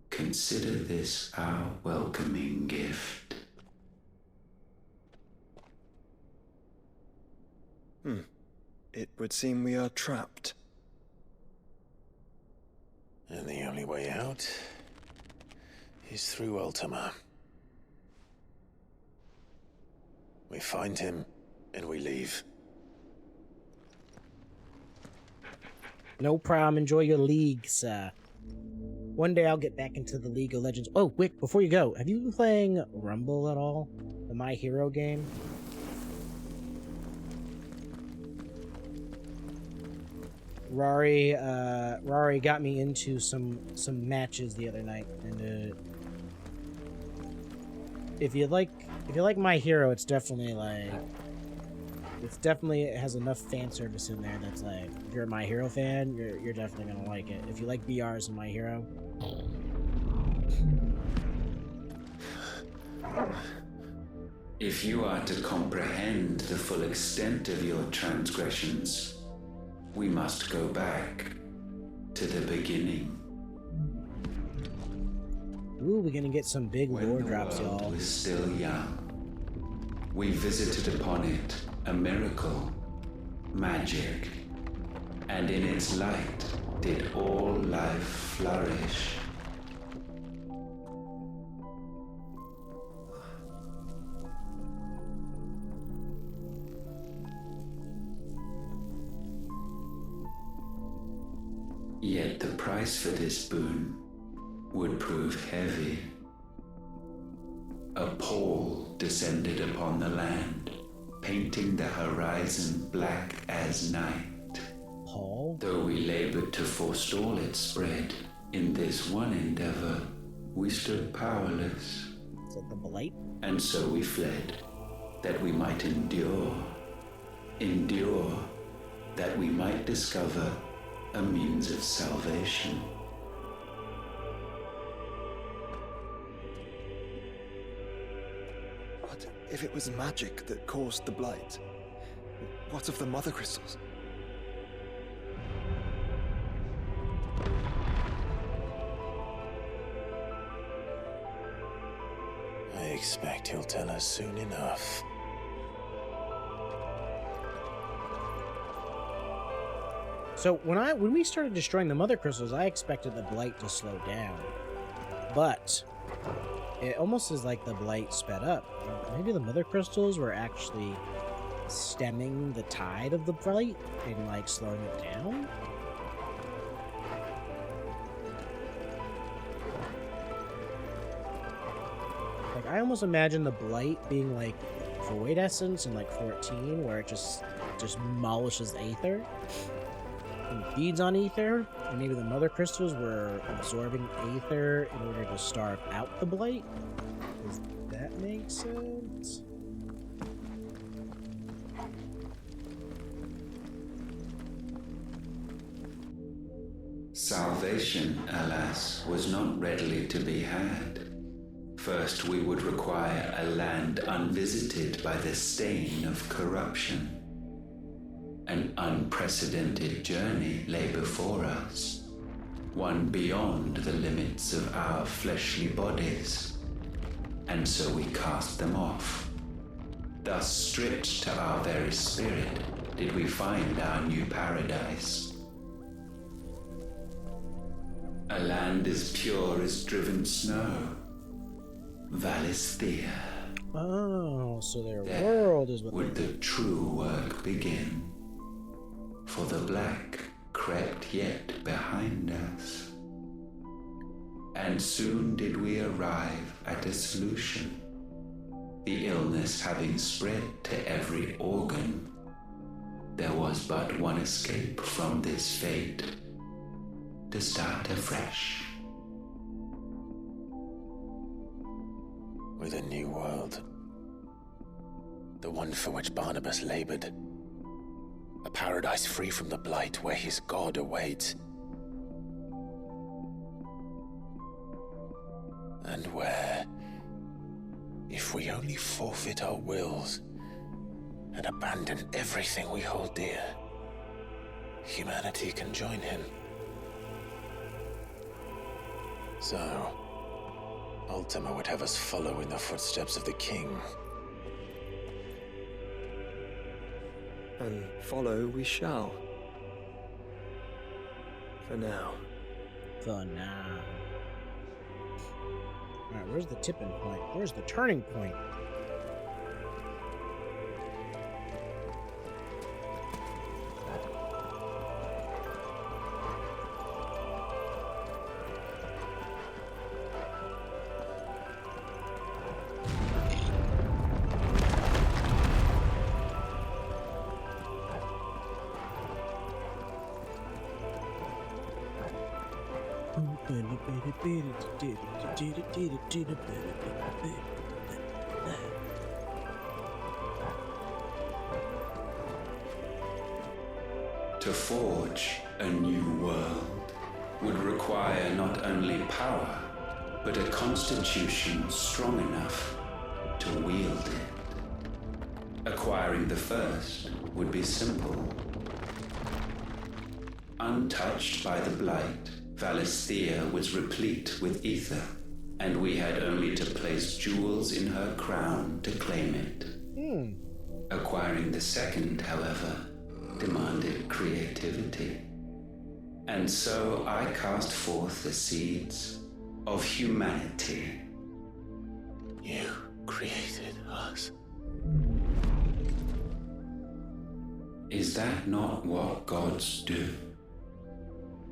consider this our welcoming gift. It would seem we are trapped. And the only way out is through Ultima. We find him, and we leave. No problem. Enjoy your league, sir. One day I'll get back into the League of Legends. Oh, wait, before you go, have you been playing Rumble at all? The My Hero game? Rory got me into some matches the other night, and if you like My Hero, it has enough fan service in there that's like, if you're a My Hero fan, you're definitely gonna like it. If you like BRs and My Hero. If you are to comprehend the full extent of your transgressions, we must go back to the beginning. Ooh, we're gonna get some big lore drops, y'all. When the world was still young, we visited upon it a miracle, magic, and in its light did all life flourish. Yet the price for this boon would prove heavy. A pall descended upon the land, painting the horizon black as night. Paul? Though we labored to forestall its spread, in this one endeavor, we stood powerless. Is that the blight? And so we fled, that we might endure. Endure, that we might discover a means of salvation. But if it was magic that caused the blight, what of the mother crystals? I expect he'll tell us soon enough. So when we started destroying the mother crystals, I expected the blight to slow down, but it almost is like the blight sped up. Maybe the mother crystals were actually stemming the tide of the blight and like slowing it down. Like I almost imagine the blight being like void essence in like 14, where it just demolishes aether. Feeds on ether, and maybe the mother crystals were absorbing ether in order to starve out the blight. Does that make sense? Salvation, alas, was not readily to be had. First, we would require a land unvisited by the stain of corruption. An unprecedented journey lay before us, one beyond the limits of our fleshly bodies, and so we cast them off. Thus, stripped to our very spirit, did we find our new paradise. A land as pure as driven snow, Valisthea. Oh, so their world is what would the true work begin. For the black crept yet behind us. And soon did we arrive at a solution. The illness having spread to every organ, there was but one escape from this fate, to start afresh. With a new world. The one for which Barnabas labored. A paradise free from the blight where his God awaits. And where, if we only forfeit our wills and abandon everything we hold dear, humanity can join him. So, Ultima would have us follow in the footsteps of the king. And follow we shall. For now. For now. Alright, where's the tipping point? Where's the turning point? To forge a new world would require not only power, but a constitution strong enough to wield it. Acquiring the first would be simple. Untouched by the blight, Valisthea was replete with ether, and we had only to place jewels in her crown to claim it. Acquiring the second, however, demanded creativity. And so I cast forth the seeds of humanity. You created us. Is that not what gods do?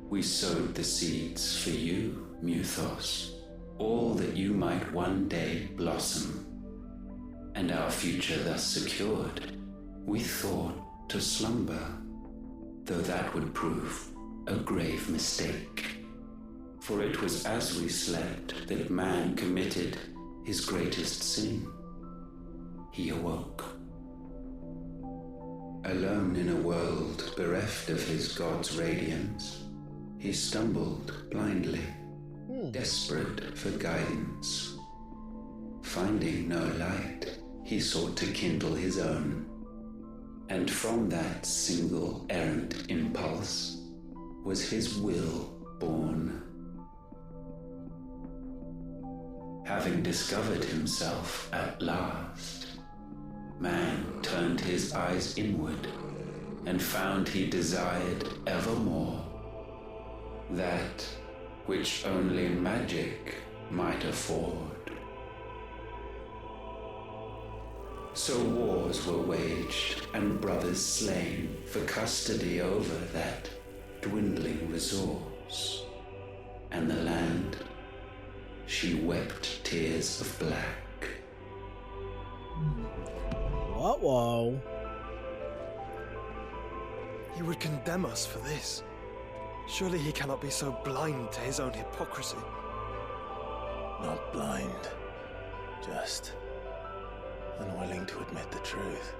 We sowed the seeds for you, Muthos, all that you might one day blossom. And our future thus secured, we thought to slumber, though that would prove a grave mistake. For it was as we slept that man committed his greatest sin. He awoke. Alone in a world bereft of his god's radiance, he stumbled blindly, desperate for guidance. Finding no light, he sought to kindle his own. And from that single errant impulse was his will born. Having discovered himself at last, man turned his eyes inward and found he desired evermore that which only magic might afford. So wars were waged and brothers slain for custody over that dwindling resource. And the land, she wept tears of black. Whoa. He would condemn us for this. Surely he cannot be so blind to his own hypocrisy. Not blind, just unwilling to admit the truth.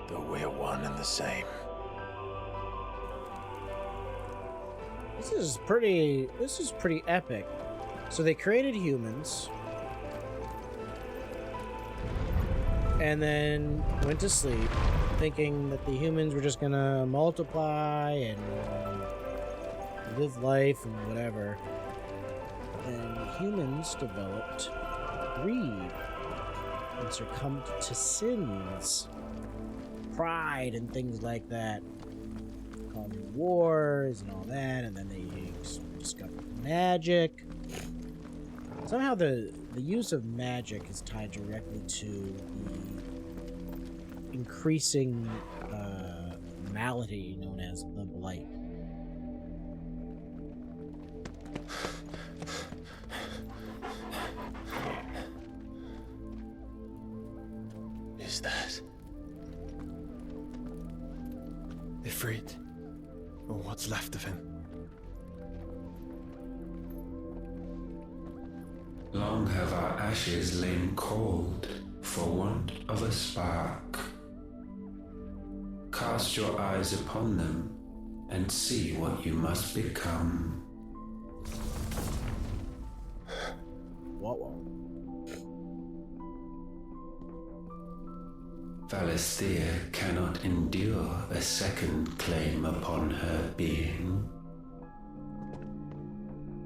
Though we're one and the same. This is pretty epic. So they created humans and then went to sleep thinking that the humans were just gonna multiply and live life and whatever. And humans developed greed and succumbed to sins, pride and things like that, causing wars and all that, and then they discovered magic. Somehow the use of magic is tied directly to the increasing malady known as the blight. Is that Ifrit, or what's left of him? Long have our ashes lain cold for want of a spark. Cast your eyes upon them and see what you must become. Valisthea cannot endure a second claim upon her being.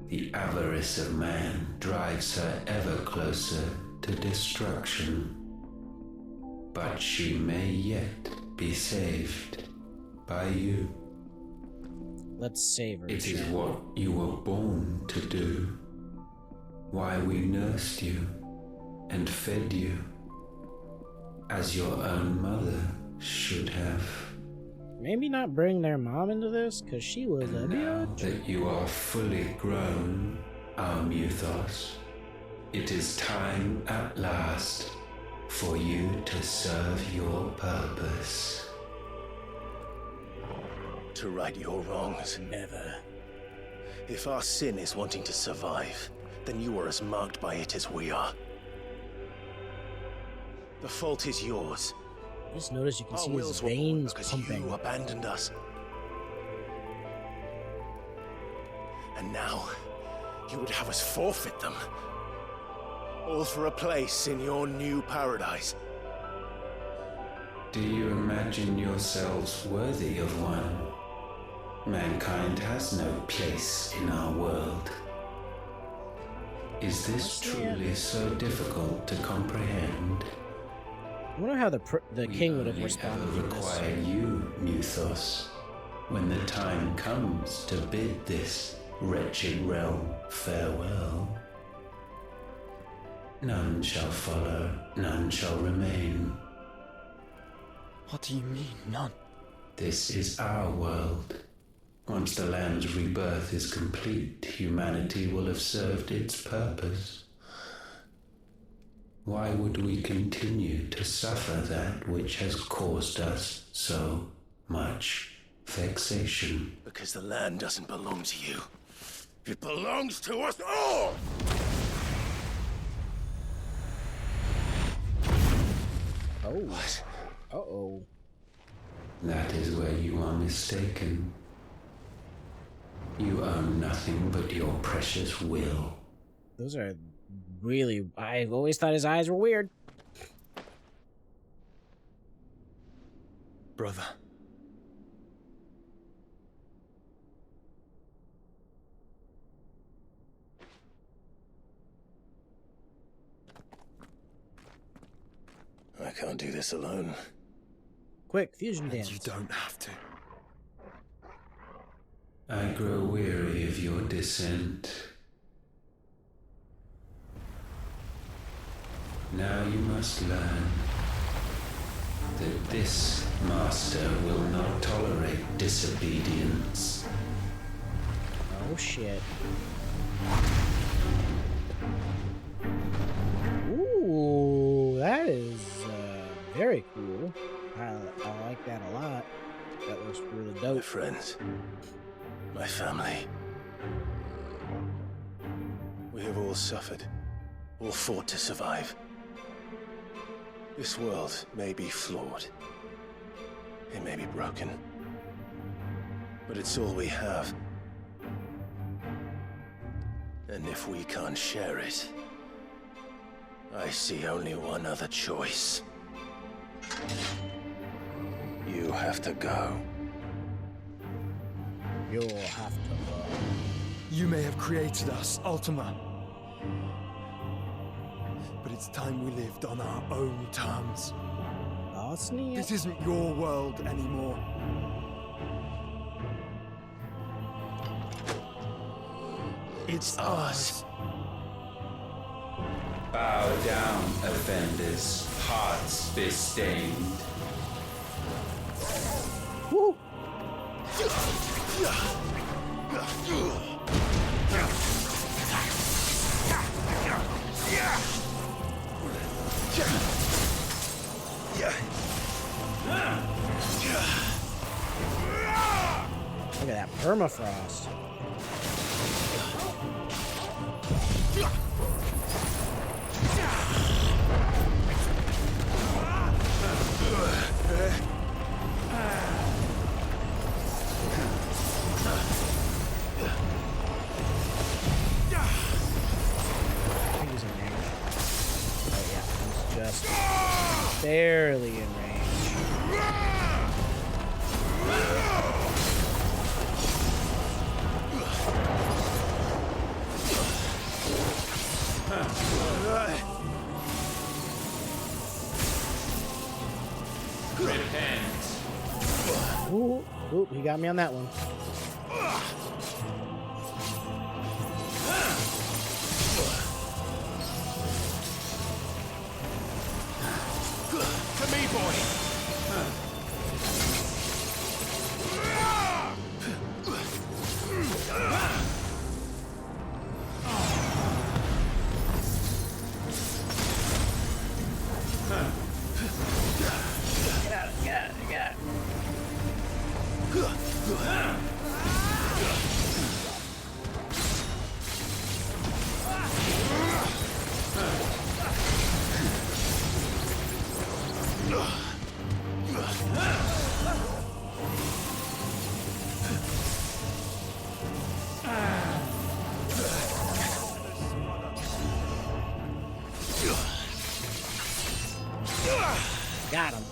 The avarice of man drives her ever closer to destruction. But she may yet be saved by you. Let's save her. It is what you were born to do. Why we nursed you and fed you as your own mother should have. Maybe not bring their mom into this, because she was a Now bitch. that you are fully grown, our Muthos, it is time at last for you to serve your purpose. To right your wrongs? Never. If our sin is wanting to survive, then you are as marked by it as we are. The fault is yours. Just notice you can Our see his wills were born veins because pumping. you abandoned us. And now, you would have us forfeit them. All for a place in your new paradise. Do you imagine yourselves worthy of one? Mankind has no place in our world. Is this truly so difficult to comprehend? I wonder how the king would have responded to this. Require you, Muthos, when the time comes to bid this wretched realm farewell. None shall follow, none shall remain. What do you mean, none? This is our world. Once the land's rebirth is complete, humanity will have served its purpose. Why would we continue to suffer that which has caused us so much vexation? Because the land doesn't belong to you. It belongs to us all! Oh. What? Uh-oh. That is where you are mistaken. You own nothing but your precious will. Those are really... I've always thought his eyes were weird. Brother. I can't do this alone. Quick, fusion dance. You don't have to. I grow weary of your dissent. Now you must learn that this master will not tolerate disobedience. Oh shit. Ooh, that is very cool. I like that a lot. That looks really dope. My friends, my family. We have all suffered, all fought to survive. This world may be flawed. It may be broken. But it's all we have. And if we can't share it, I see only one other choice. You have to go. You'll have to go. You may have created us, Ultima. But it's time we lived on our own terms. This isn't your world anymore. It's ours. Bow down, offenders, hearts disdained. Woo! Look at that permafrost. He's in range. Oh yeah, he's just barely in range. Repent. Ooh, ooh, he got me on that one. To me, boy. Got him.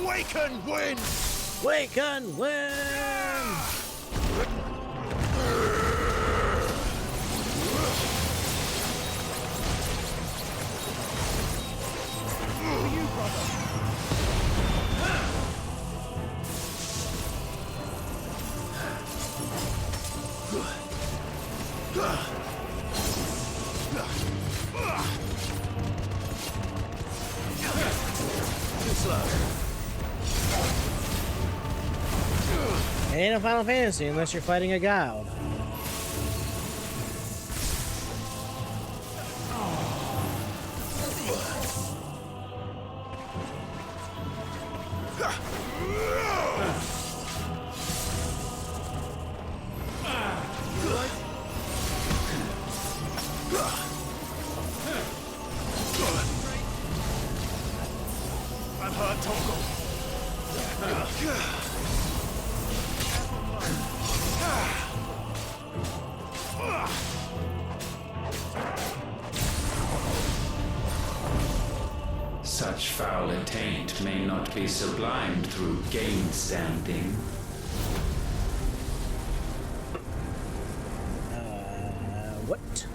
Wake and win! Wake and win! You, brother. Too slow. It ain't a Final Fantasy unless you're fighting a god. I'm hurt, Toggle. Such foul attaint may not be sublimed through game standing. What?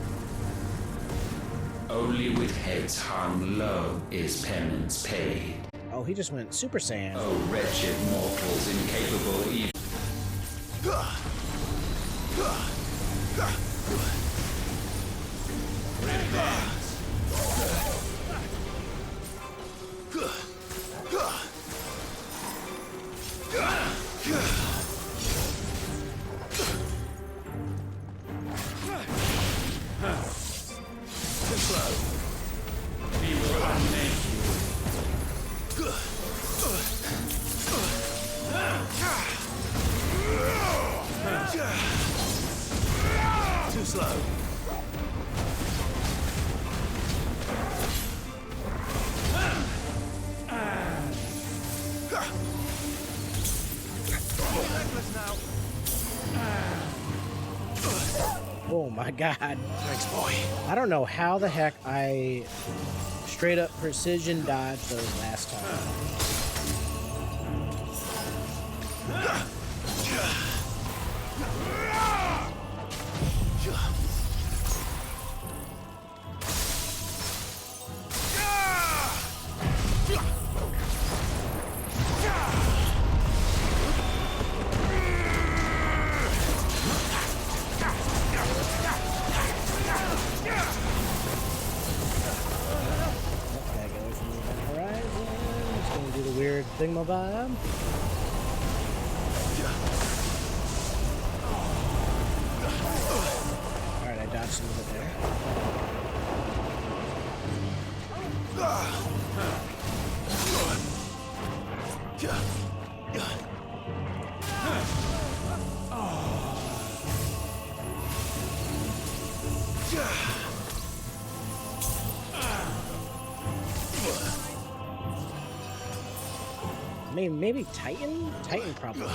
Only with heads hung low is penance paid. Oh, he just went Super Saiyan. Oh, wretched mortals incapable even. Too slow. We will unmake Too slow. Reckless now. Oh my god. Thanks, boy. I don't know how the heck I straight up precision dodged those last time. Thingamabob. Alright, I dodged some of it there. Maybe Titan? Titan probably.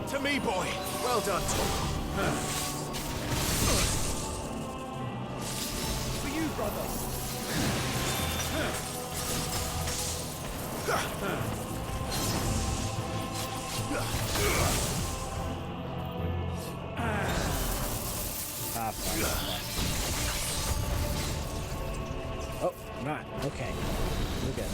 To me, boy. Well done, Tom. brother. Oh, not. Okay. We're good.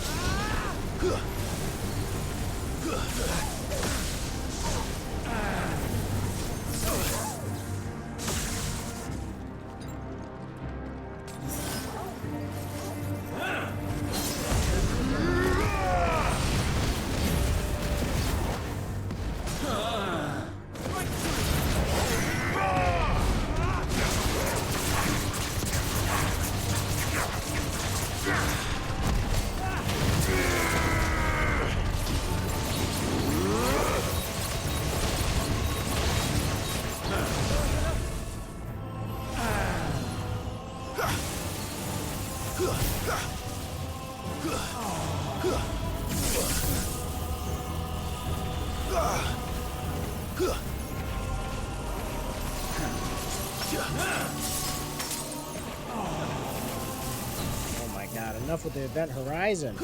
Oh my god, enough with the Event Horizon.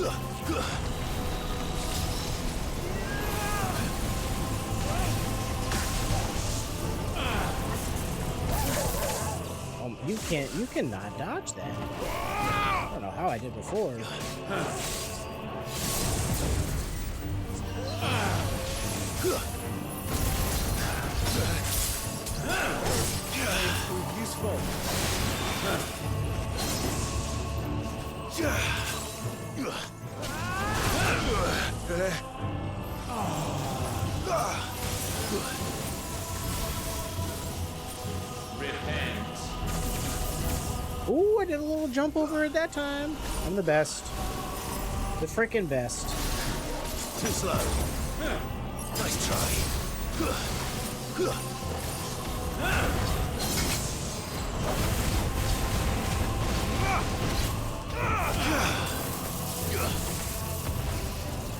You cannot dodge that. I don't know how I did before. Useful. Ooh, I did a little jump over at that time. I'm the best. The freaking best. Too slow. Nice try.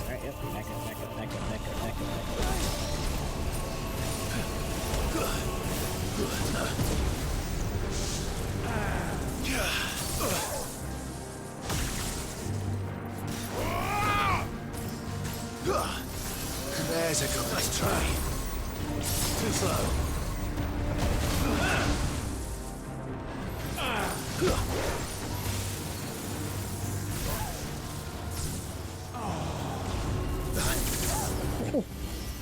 Alright, yep. Back up. There's a good. Nice try. Too slow.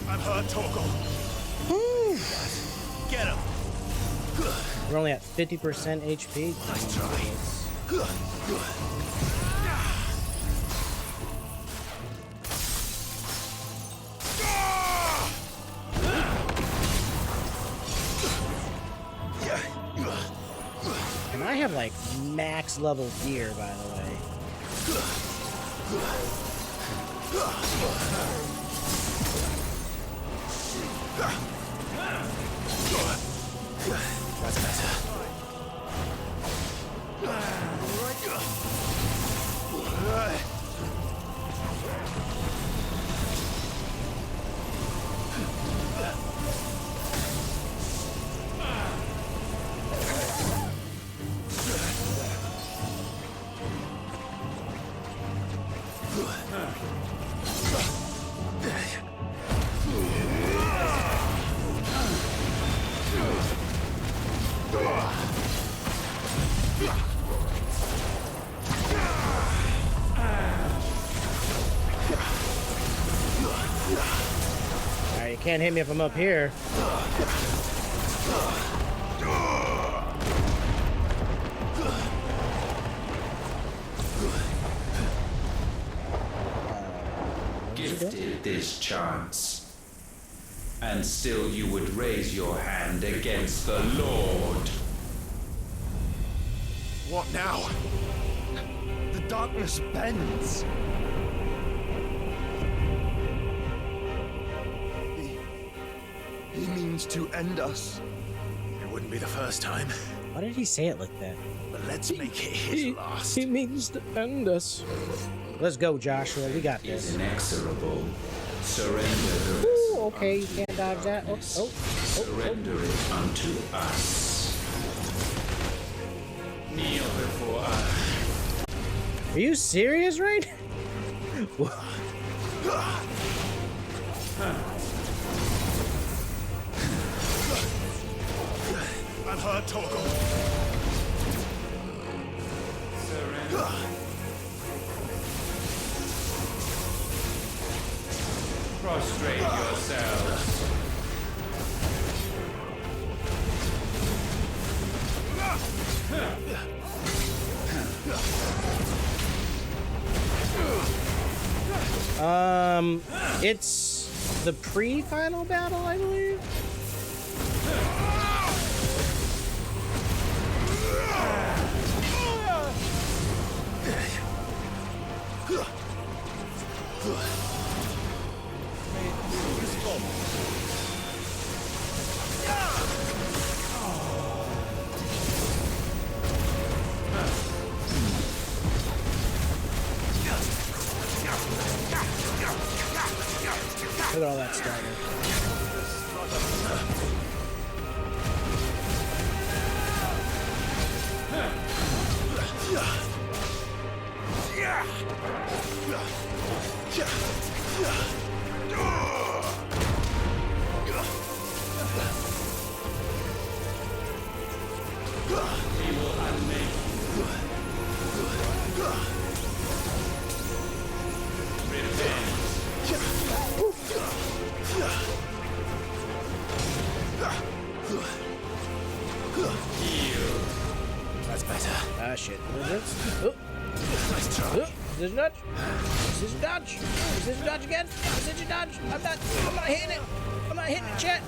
I'm hurt, Torgal. Get him. We're only at 50% HP. Nice try. And I have like max level gear, by the way. That's better. Alright, you can't hit me if I'm up here. Gifted this chance, and still you would raise your hand against the Lord. What now? The darkness bends. He means to end us. It wouldn't be the first time. Why did he say it like that? But let's make it his last. He means to end us. Let's go, Joshua. We got this. Inexorable. Surrender. Ooh, okay, you can't dodge that. Oh. Surrender it unto us. Kneel before us. Are you serious, right? I'm hurt, Torgal. Prostrate yourselves. It's the pre-final battle, I believe. Look at all that starter. That's better. Ah, shit. What is this? Oh. Nice try. Oh. Is this a dodge? Is this a dodge? Is this a dodge again? Is this a dodge? I'm not hitting it. I'm not hitting it, chat.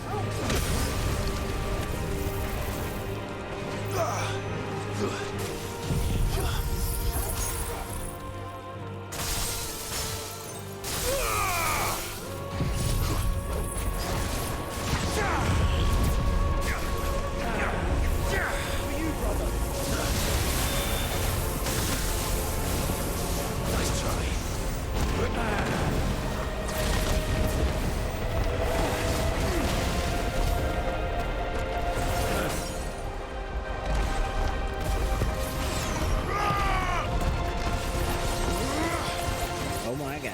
Oh my god.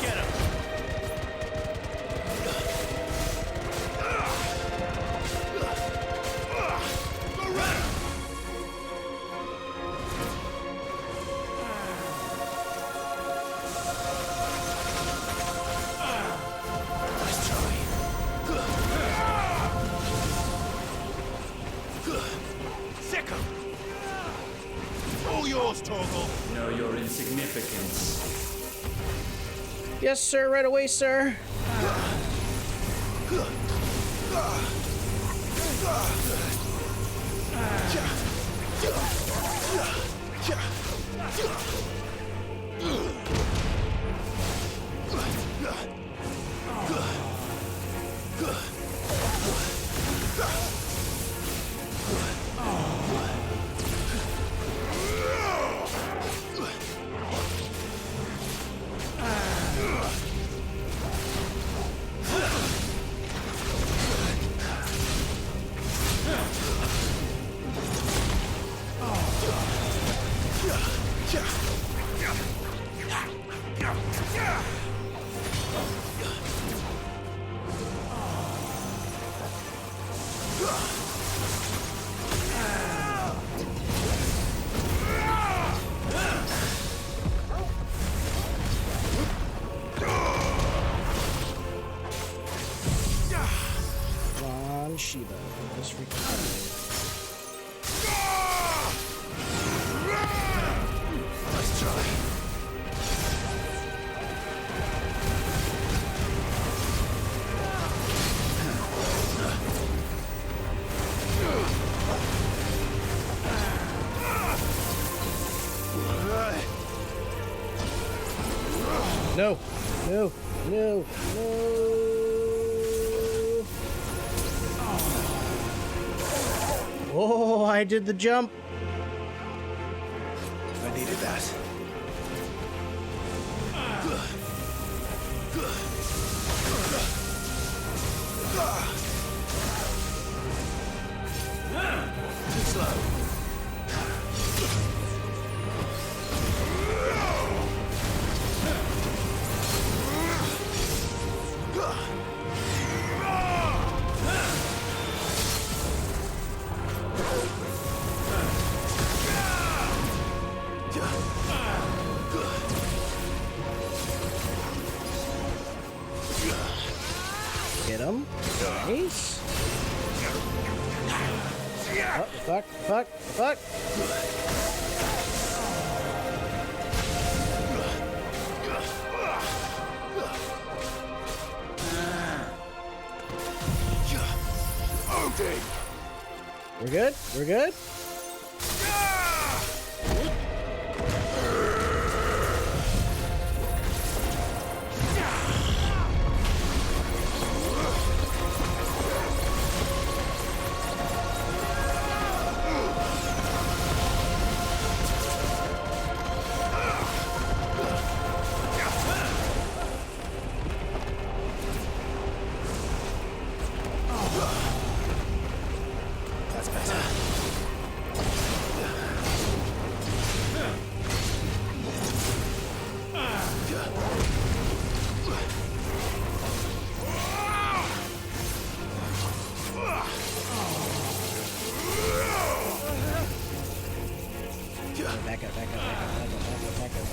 Get him. Nice try. Sick him. All yours, Torgal. Know your insignificance. Yes, sir. Right away, sir. Shiva. This freaking Nice try. No, no, no, no. Oh, I did the jump. I needed that. Too slow. Fuck. We're good? We're good?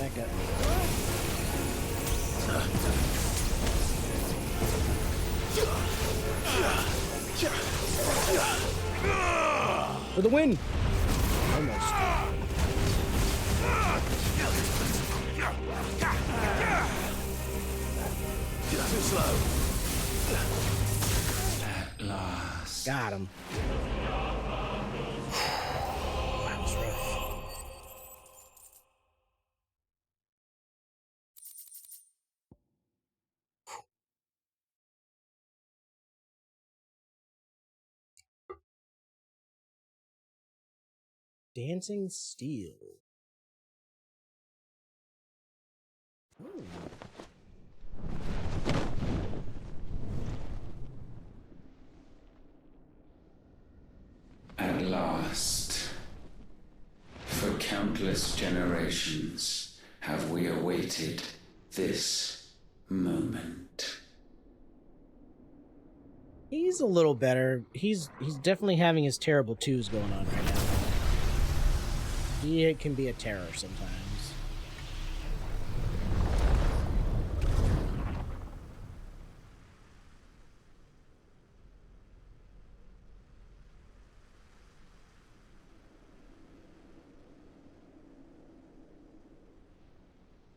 Back up. For the win! Almost. Too slow. At last. Got him. That was rough. Dancing Steel. Ooh. At last, for countless generations, have we awaited this moment. He's a little better. He's definitely having his terrible twos going on right now. He can be a terror sometimes.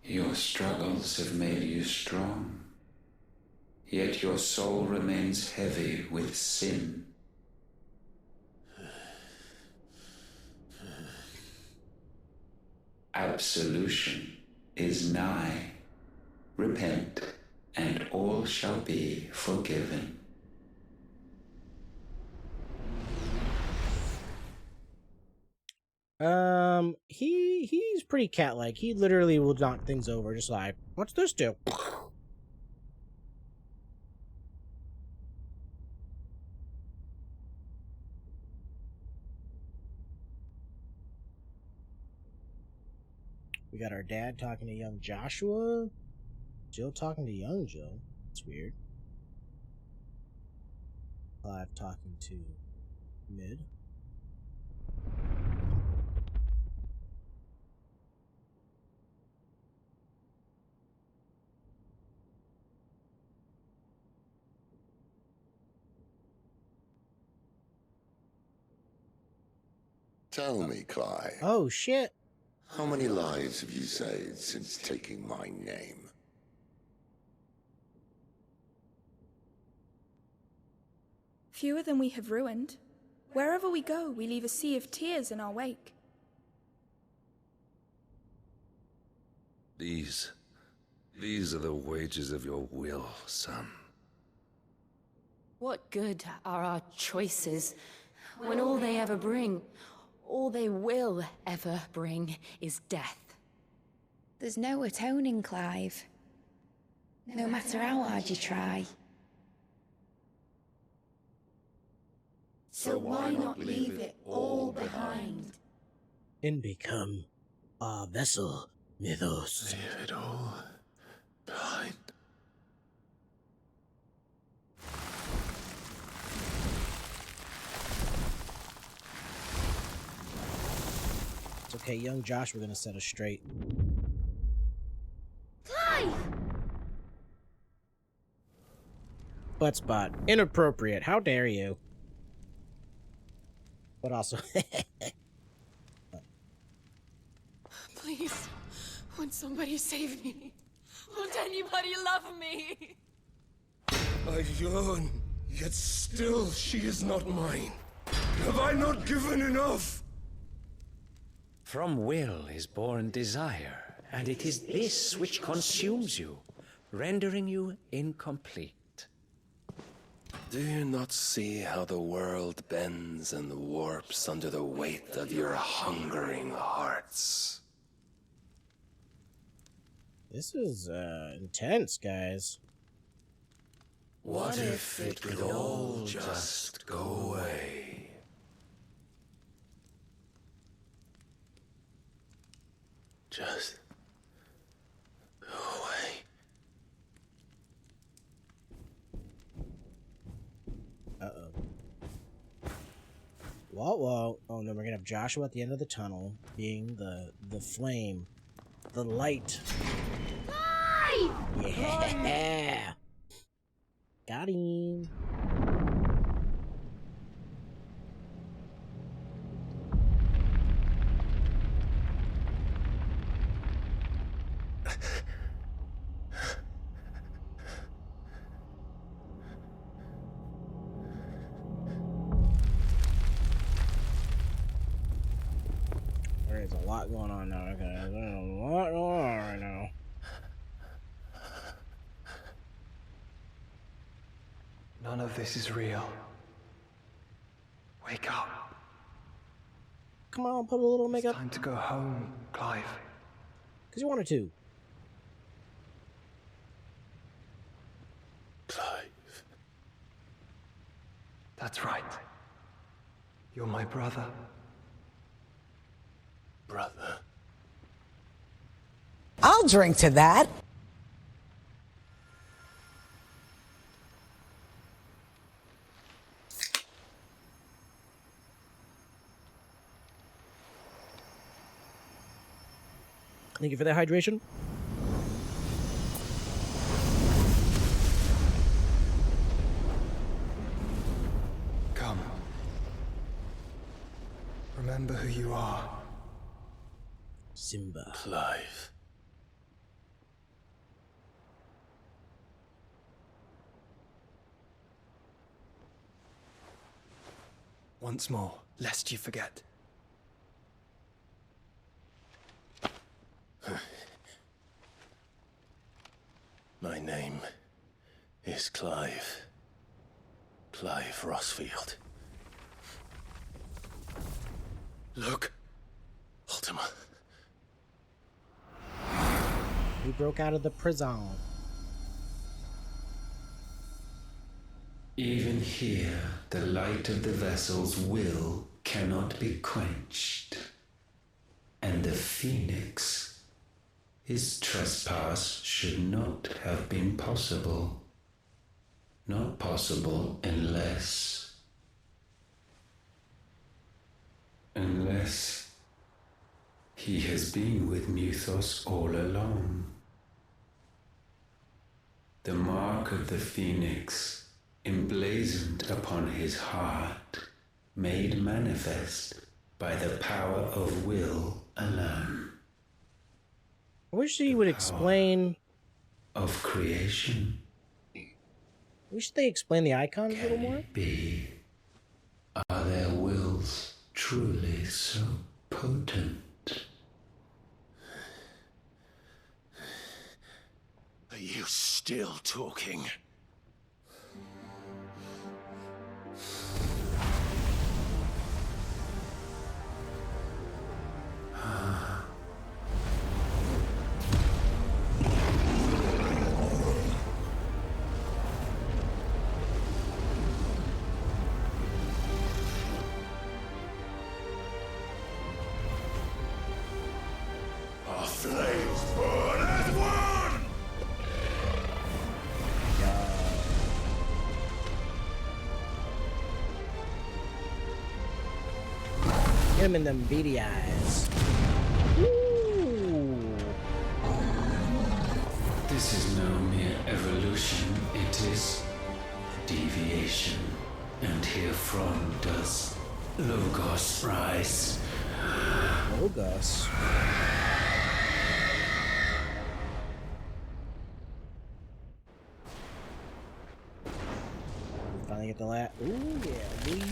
Your struggles have made you strong, yet your soul remains heavy with sin. Absolution is nigh. Repent, and all shall be forgiven. He's pretty cat-like. He literally will knock things over, just like, what's this do? We got our dad talking to young Joshua. Jill talking to young Jill. That's weird. Clive talking to Mid. Tell me, Clive. Oh, shit. How many lives have you saved since taking my name? Fewer than we have ruined. Wherever we go, we leave a sea of tears in our wake. These are the wages of your will, son. What good are our choices when all they ever bring, all they will ever bring, is death? There's no atoning, Clive. No matter how hard you try. So why not leave it all behind? And become a vessel, Mythos. Leave it all behind. It's okay, young Josh, we're gonna set us straight. Clive! Butt spot. Inappropriate. How dare you? but also. Please, won't somebody save me? Won't anybody love me? I yearn, yet still she is not mine. Have I not given enough? From will is born desire, and it is this which consumes you, rendering you incomplete. Do you not see how the world bends and warps under the weight of your hungering hearts? This is intense, guys. What if it could all just go away? Just go away. Whoa. Oh no, we're gonna have Joshua at the end of the tunnel, being the flame, the light. Yeah. Got him. There's a lot going on now. Okay, there's a lot going on right now. None of this is real. Wake up. Come on, put a little makeup. It's time to go home, Clive. Because you wanted to. Clive. That's right. You're my brother. Brother. I'll drink to that. Thank you for that hydration. Come. Remember who you are. Simba. Clive. Once more, lest you forget. My name is Clive. Clive Rossfield. Look, Ultima. We broke out of the prison. Even here, the light of the vessel's will cannot be quenched. And the Phoenix, his trespass should not have been possible. Not possible unless he has been with Muthos all along. The mark of the Phoenix, emblazoned upon his heart, made manifest by the power of will alone. I wish he would explain of creation. I wish they explain the icons a little more. Be, are their wills truly so potent? Are you still talking? Our flames burn as one! Get him in them beady eyes. Ooh. This is no mere evolution, it is deviation, and herefrom does Logos Price. Logos. We finally get the last. Ooh, yeah, we.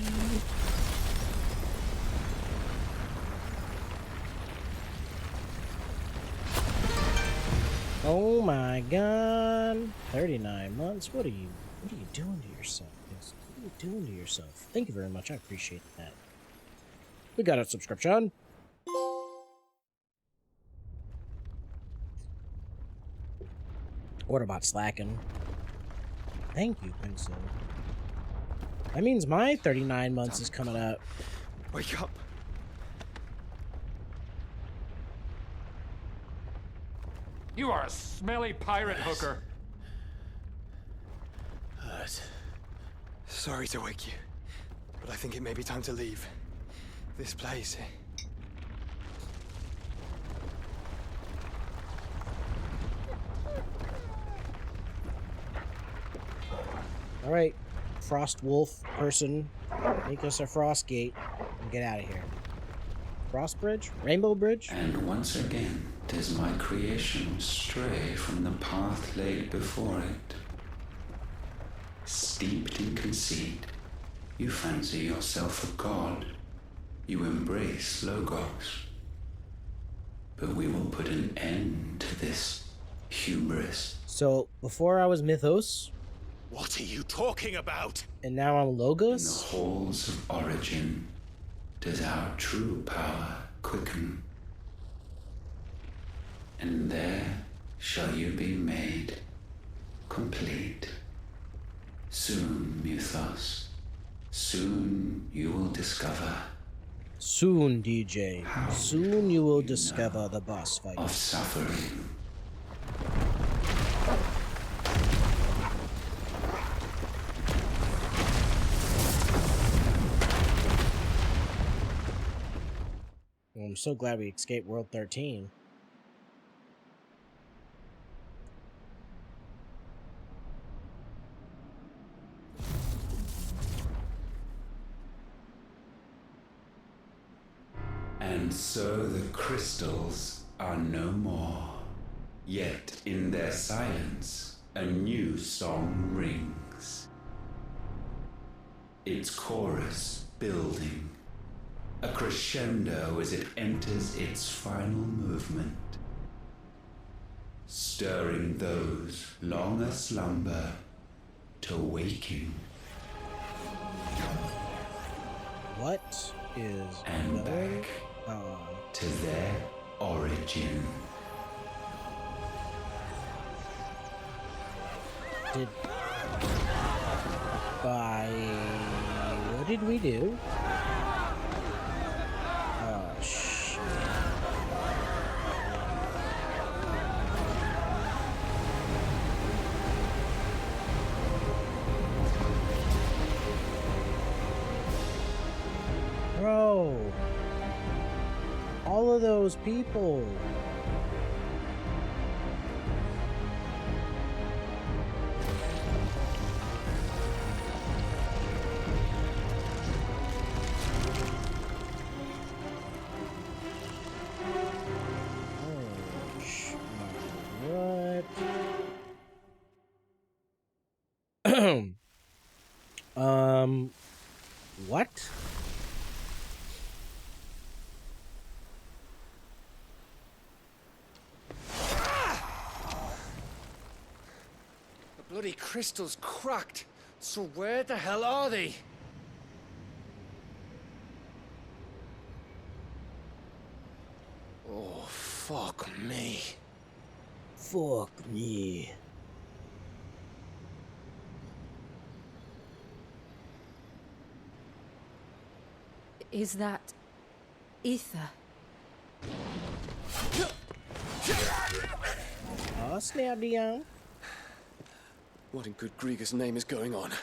Oh my god. 39 months. What are you doing to yourself? What are you doing to yourself? Thank you very much. I appreciate that. We got a subscription. What about slacking? Thank you, Pencil. That means my 39 months is coming up. Wake up. You are a smelly pirate hooker. Sorry to wake you, but I think it may be time to leave this place. All right, Frost Wolf person, make us a Frost Gate and get out of here. Frost Bridge? Rainbow Bridge? And once again, does my creation stray from the path laid before it? Steeped in conceit, you fancy yourself a god. You embrace Logos. But we will put an end to this hubris. So, before I was Mythos. What are you talking about? And now I'm Logos? In the halls of origin, does our true power quicken. And there shall you be made complete. Soon, Mythos, soon you will discover. Soon, DJ. Soon you will discover the boss fight. Of suffering. Well, I'm so glad we escaped World 13. And so the crystals are no more. Yet in their silence, a new song rings. Its chorus building. A crescendo as it enters its final movement. Stirring those long aslumber to waking. What is and going back on? To their origin. What did we do? Oh, shit. Bro. All of those people. What? The bloody crystal's cracked. So where the hell are they? Oh, fuck me. Fuck me. Is that ether? Oh, snap, Dion. What in good Grieger's name is going on?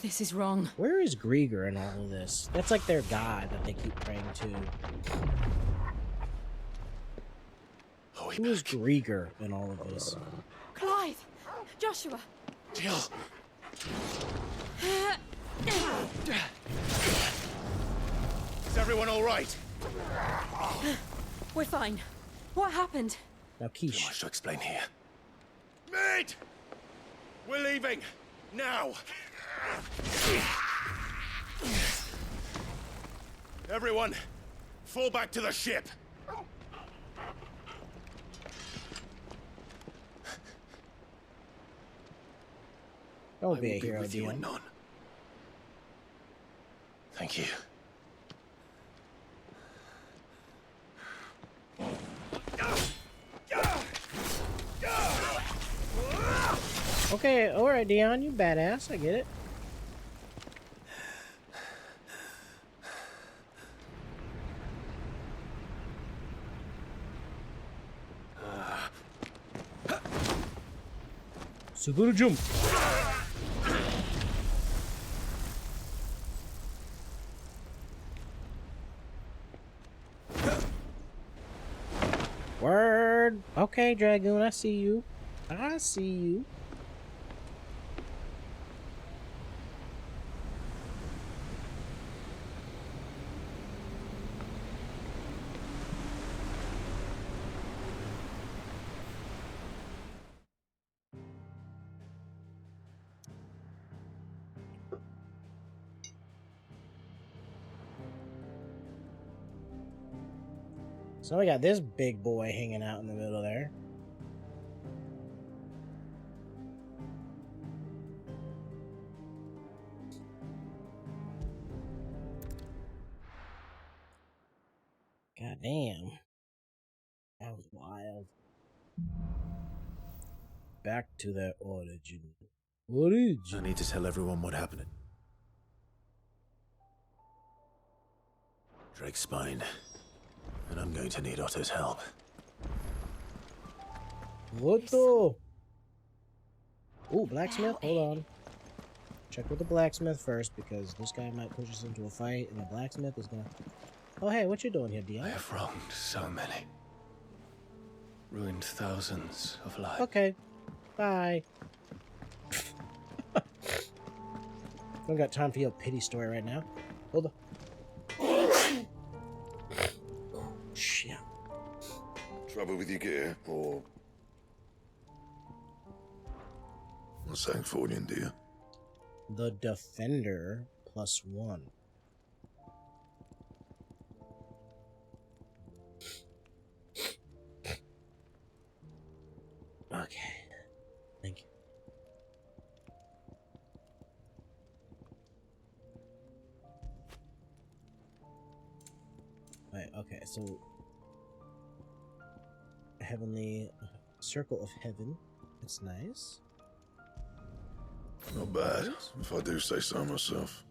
This is wrong. Where is Grieger in all of this? That's like their god that they keep praying to. Who is Grieger in all of this? Clive! Joshua! Jill! Is everyone all right? We're fine. What happened? Now, Quiche. Too much to explain here. Mate! We're leaving! Now! Everyone, fall back to the ship! Don't be a hero, with you, none. Thank you. Okay, alright, Dion, you badass. I get it. So go to jump. Word. Okay, Dragoon, I see you. I see you. So we got this big boy hanging out in the middle there. God damn. That was wild. Back to that origin. I need to tell everyone what happened. Drake's spine. And I'm going to need Otto's help. What the? Ooh, blacksmith? Hold on. Check with the blacksmith first, because this guy might push us into a fight, and the blacksmith is gonna... Oh, hey, what you doing here, Dion? I have wronged so many. Ruined thousands of lives. Okay. Bye. Don't got time for your pity story right now. Hold on. Shit. Trouble with your gear, or... What's Sancfordian, dear? The Defender +1. Okay. Thank you. Right, okay, so... Heavenly Circle of Heaven. It's nice. Not bad, if I do say so myself.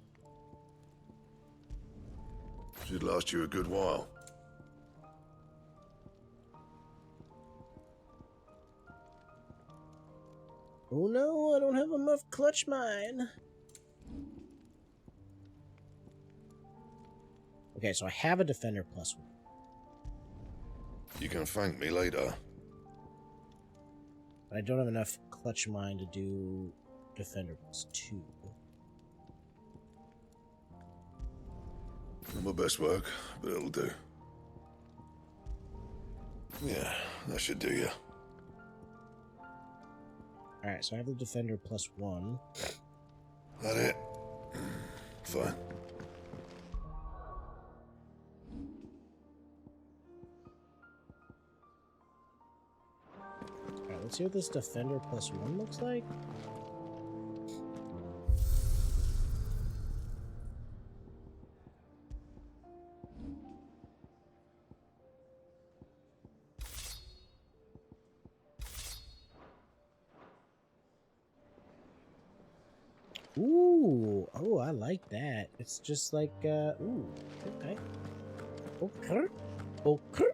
Should last you a good while. Oh no, I don't have enough clutch mine. Okay, so I have a Defender +1. You can thank me later. But I don't have enough clutch mine to do Defender +2. Not my best work, but it'll do. Yeah, that should do you. Alright, so I have the Defender +1. That it? Fine. Alright, let's see what this Defender +1 looks like. Ooh, oh, I like that. It's just like, ooh, okay. Okay. Okay.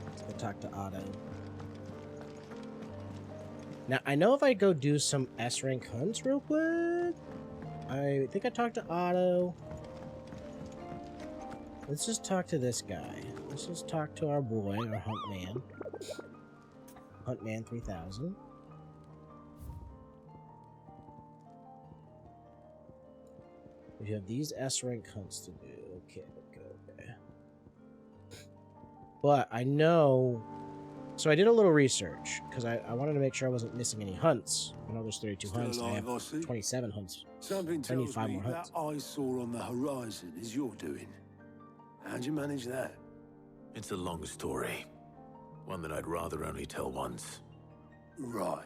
Let's go talk to Otto. Now, I know if I go do some S-rank hunts real quick, I think I talked to Otto. Let's just talk to this guy. Let's just talk to our boy, our Huntman. Huntman 3000. We have these S rank hunts to do. Okay. But I know. So I did a little research because I wanted to make sure I wasn't missing any hunts. I know there's 32 hunts. And I have 27 hunts. Something I need tells 5 me more that hunts. I saw on the horizon is your doing. How'd you manage that? It's a long story. One that I'd rather only tell once. Right.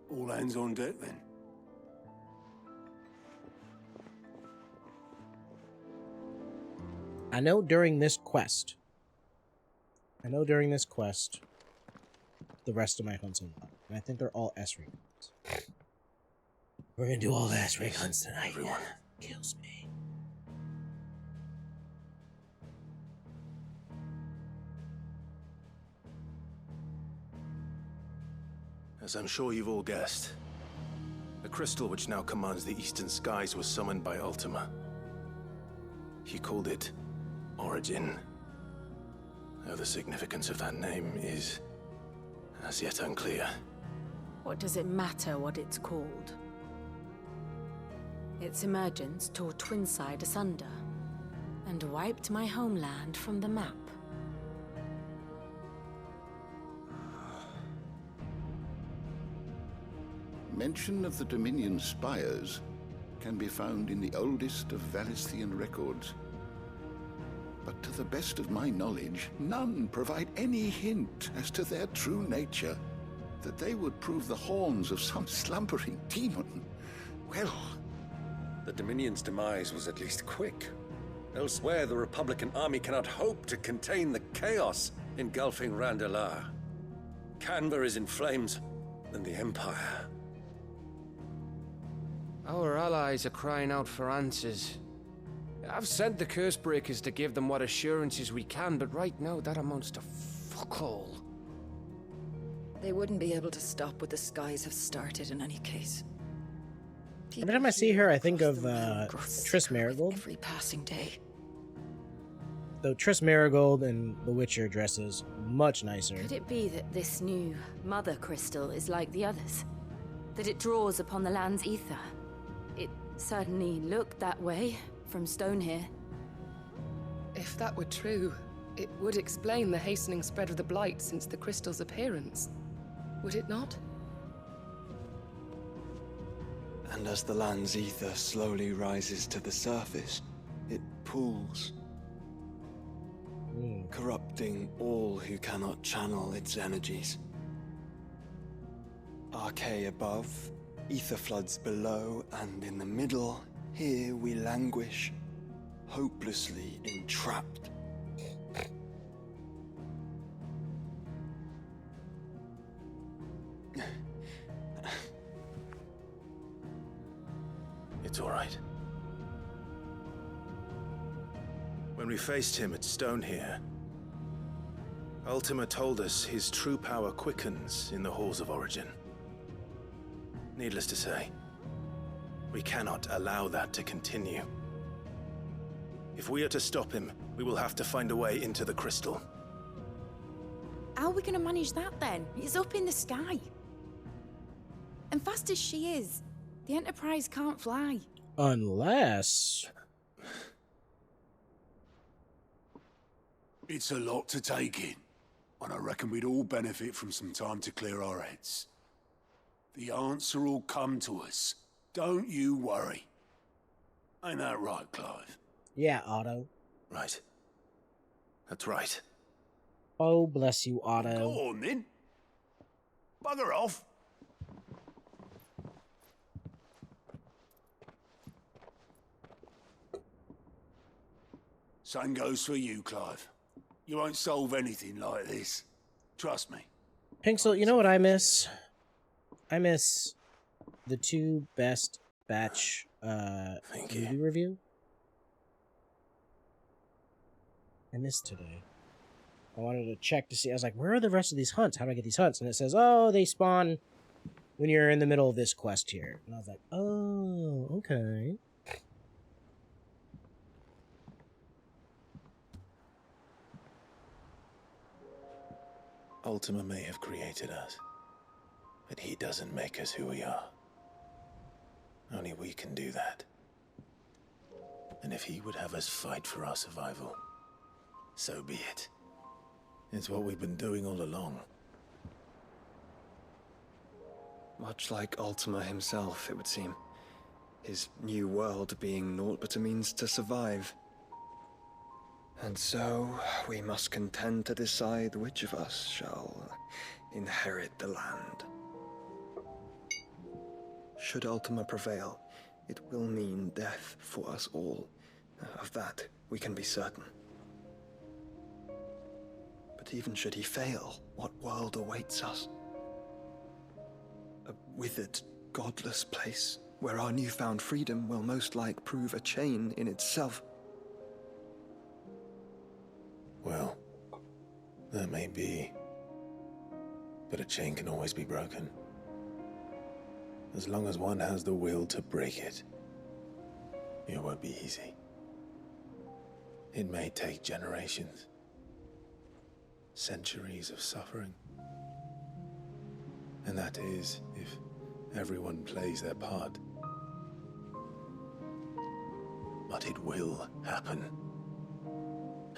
All hands on deck then. I know during this quest, the rest of my hunts unlocked. And I think they're all S rank hunts. We're gonna do all the S rank hunts tonight. Everyone kills me. As I'm sure you've all guessed, the crystal which now commands the eastern skies was summoned by Ultima. He called it Origin. Though the significance of that name is as yet unclear. What does it matter what it's called? Its emergence tore Twinside asunder and wiped my homeland from the map. Mention of the Dominion spires can be found in the oldest of Valisthian records. But to the best of my knowledge, none provide any hint as to their true nature. That they would prove the horns of some slumbering demon. Well, the Dominion's demise was at least quick. Elsewhere, the Republican army cannot hope to contain the chaos engulfing Randalar. Canva is in flames, and the Empire. Our allies are crying out for answers. I've sent the Cursebreakers to give them what assurances we can, but right now that amounts to fuck all. They wouldn't be able to stop what the skies have started in any case. Every time I see her, I think of Triss Marigold. Every passing day. Though Triss Marigold and The Witcher dresses much nicer. Could it be that this new mother crystal is like the others? That it draws upon the land's ether? It certainly looked that way from stone here. If that were true, it would explain the hastening spread of the blight since the crystal's appearance. Would it not? And as the land's ether slowly rises to the surface, it pools, corrupting all who cannot channel its energies. Archaea above, ether floods below, and in the middle, here we languish, hopelessly entrapped. It's all right. When we faced him at Stone here, Ultima told us his true power quickens in the halls of Origin. Needless to say, we cannot allow that to continue. If we are to stop him, we will have to find a way into the crystal. How are we going to manage that then? It's up in the sky. And fast as she is, the Enterprise can't fly. Unless... It's a lot to take in, and I reckon we'd all benefit from some time to clear our heads. The answer will come to us. Don't you worry. Ain't that right, Clive? Yeah, Otto. Right. That's right. Oh, bless you, Otto. Go on, then. Bugger off. Same goes for you, Clive. You won't solve anything like this. Trust me. Pinksel, you know what I miss? I miss the 2 best batch movie review. I missed today. I wanted to check to see. I was like, where are the rest of these hunts? How do I get these hunts? And it says, oh, they spawn when you're in the middle of this quest here. And I was like, oh, okay. Ultima may have created us, but he doesn't make us who we are. Only we can do that. And if he would have us fight for our survival, so be it. It's what we've been doing all along. Much like Ultima himself, it would seem. His new world being naught but a means to survive. And so, we must contend to decide which of us shall inherit the land. Should Ultima prevail, it will mean death for us all. Of that, we can be certain. But even should he fail, what world awaits us? A withered, godless place, where our newfound freedom will most like prove a chain in itself. Well, that may be. But a chain can always be broken. As long as one has the will to break it. It won't be easy. It may take generations. Centuries of suffering. And that is, if everyone plays their part. But it will happen.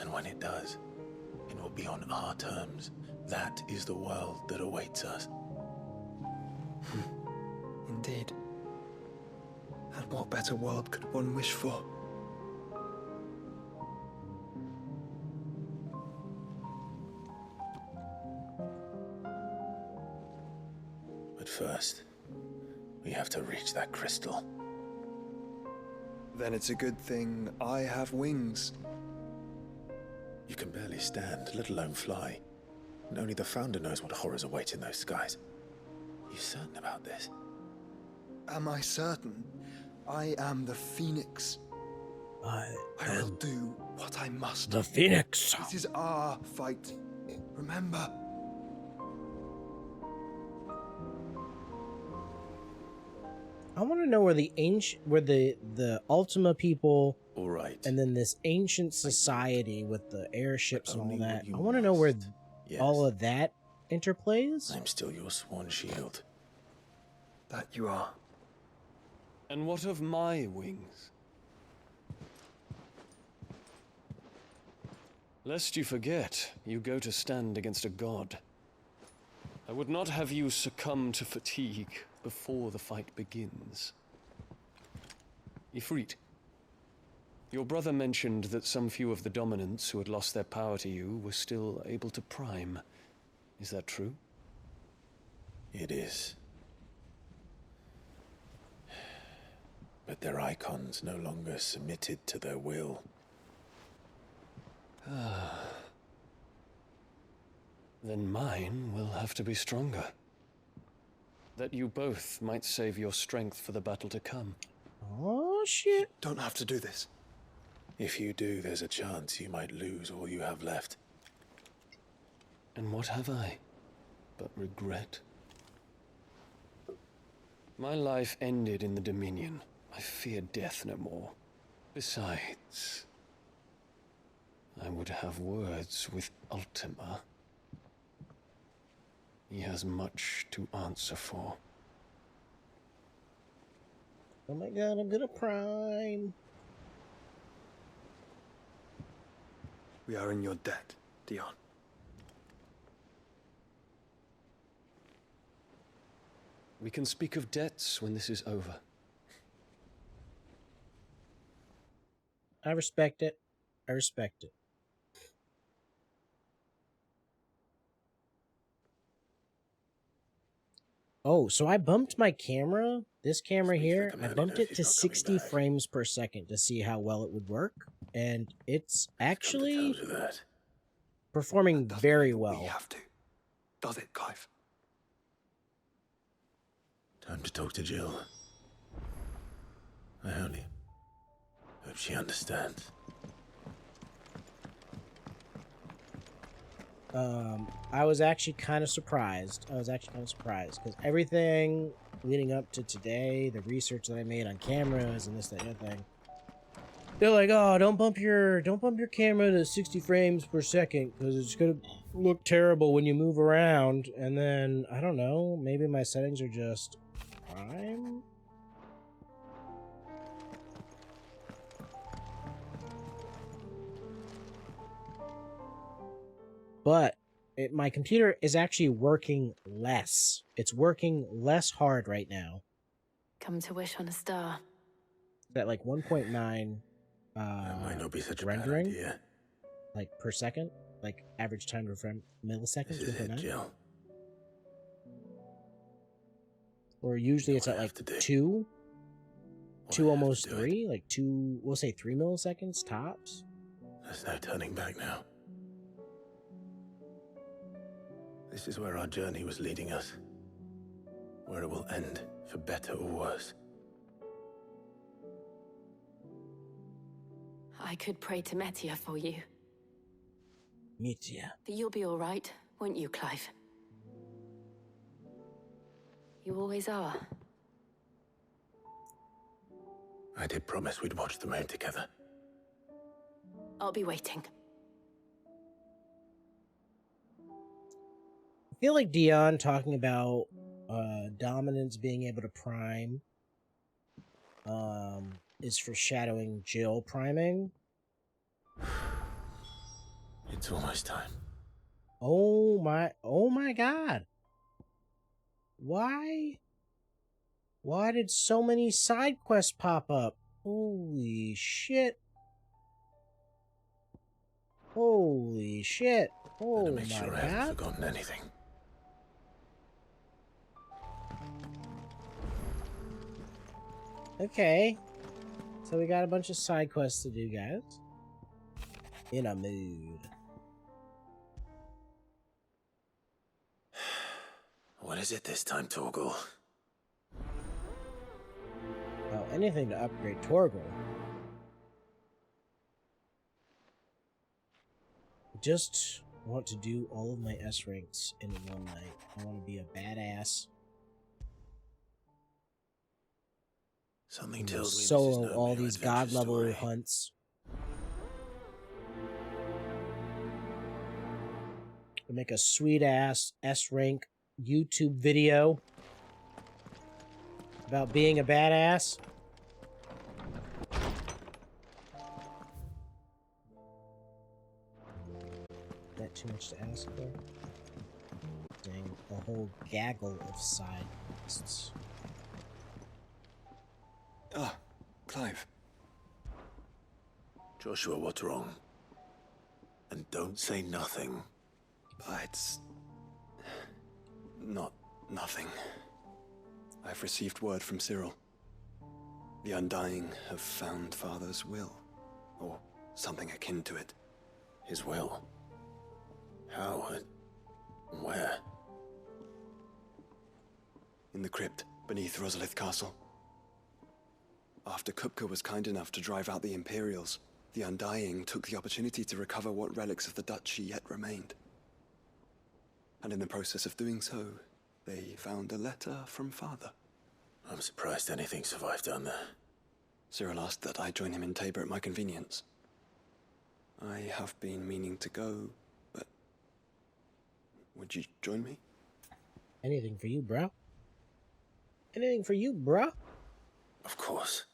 And when it does, it will be on our terms. That is the world that awaits us. Indeed. And what better world could one wish for? But first, we have to reach that crystal. Then it's a good thing I have wings. You can barely stand, let alone fly. And only the Founder knows what horrors await in those skies. You certain about this? Am I certain? I am the Phoenix. I will do what I must. The Phoenix. This is our fight. Remember. I want to know where the Ultima people, all right, and then this ancient society with the airships and all that. I want to know where all of that interplays. I'm still your swan shield. That you are. And what of my wings? Lest you forget, you go to stand against a god. I would not have you succumb to fatigue before the fight begins. Ifrit, your brother mentioned that some few of the dominants who had lost their power to you were still able to prime. Is that true? It is. But their icons no longer submitted to their will. Then mine will have to be stronger. That you both might save your strength for the battle to come. Oh, shit. Don't have to do this. If you do, there's a chance you might lose all you have left. And what have I but regret? My life ended in the Dominion. I fear death no more. Besides, I would have words with Ultima. He has much to answer for. Oh my god, I'm gonna prime. We are in your debt, Dion. We can speak of debts when this is over. I respect it. I respect it. Oh, so I bumped my camera, this camera here, I bumped it to 60 frames per second to see how well it would work, and it's actually performing very well. We have to. Does it, Clive? Time to talk to Jill. I only hope she understands. I was actually kind of surprised. Because everything leading up to today, the research that I made on cameras and this, that, and the other thing, they're like, oh, don't bump your camera to 60 frames per second because it's gonna look terrible when you move around. And then I don't know, maybe my settings are just prime. but my computer is actually working less. It's working less hard right now. Come to wish on a star. At like 1.9 that might not be such rendering, a bad idea. like per second, like average time to milliseconds. This is it, Jill. Or usually it's at like 2, almost 3, like 2, we'll say 3 milliseconds tops. There's no turning back now. This is where our journey was leading us. Where it will end, for better or worse. I could pray to Metia for you. Metia. But you'll be all right, won't you, Clive? You always are. I did promise we'd watch the moon together. I'll be waiting. I feel like Dion talking about dominance being able to prime is foreshadowing Jill priming. It's almost time. Oh my god. Why did so many side quests pop up? Holy shit. Holy shit. Oh make my sure god. I haven't forgotten anything. Okay. So we got a bunch of side quests to do, guys. In a mood. What is it this time, Torgal? Oh, anything to upgrade Torgal. Just want to do all of my S ranks in one night. I want to be a badass. Something tells me solo all these god level hunts. Make a sweet ass S rank YouTube video about being a badass. That too much to ask for? Dang, a whole gaggle of side quests. Ah, Clive. Joshua, what's wrong? And don't say nothing. It's not nothing. I've received word from Cyril. The Undying have found Father's will, or something akin to it. His will? How and where? In the crypt beneath Rosalith Castle. After Kupka was kind enough to drive out the Imperials, the Undying took the opportunity to recover what relics of the Duchy yet remained. And in the process of doing so, they found a letter from Father. I'm surprised anything survived down there. Cyril asked that I join him in Tabor at my convenience. I have been meaning to go, but would you join me? Anything for you, bro. Anything for you, bro. Of course.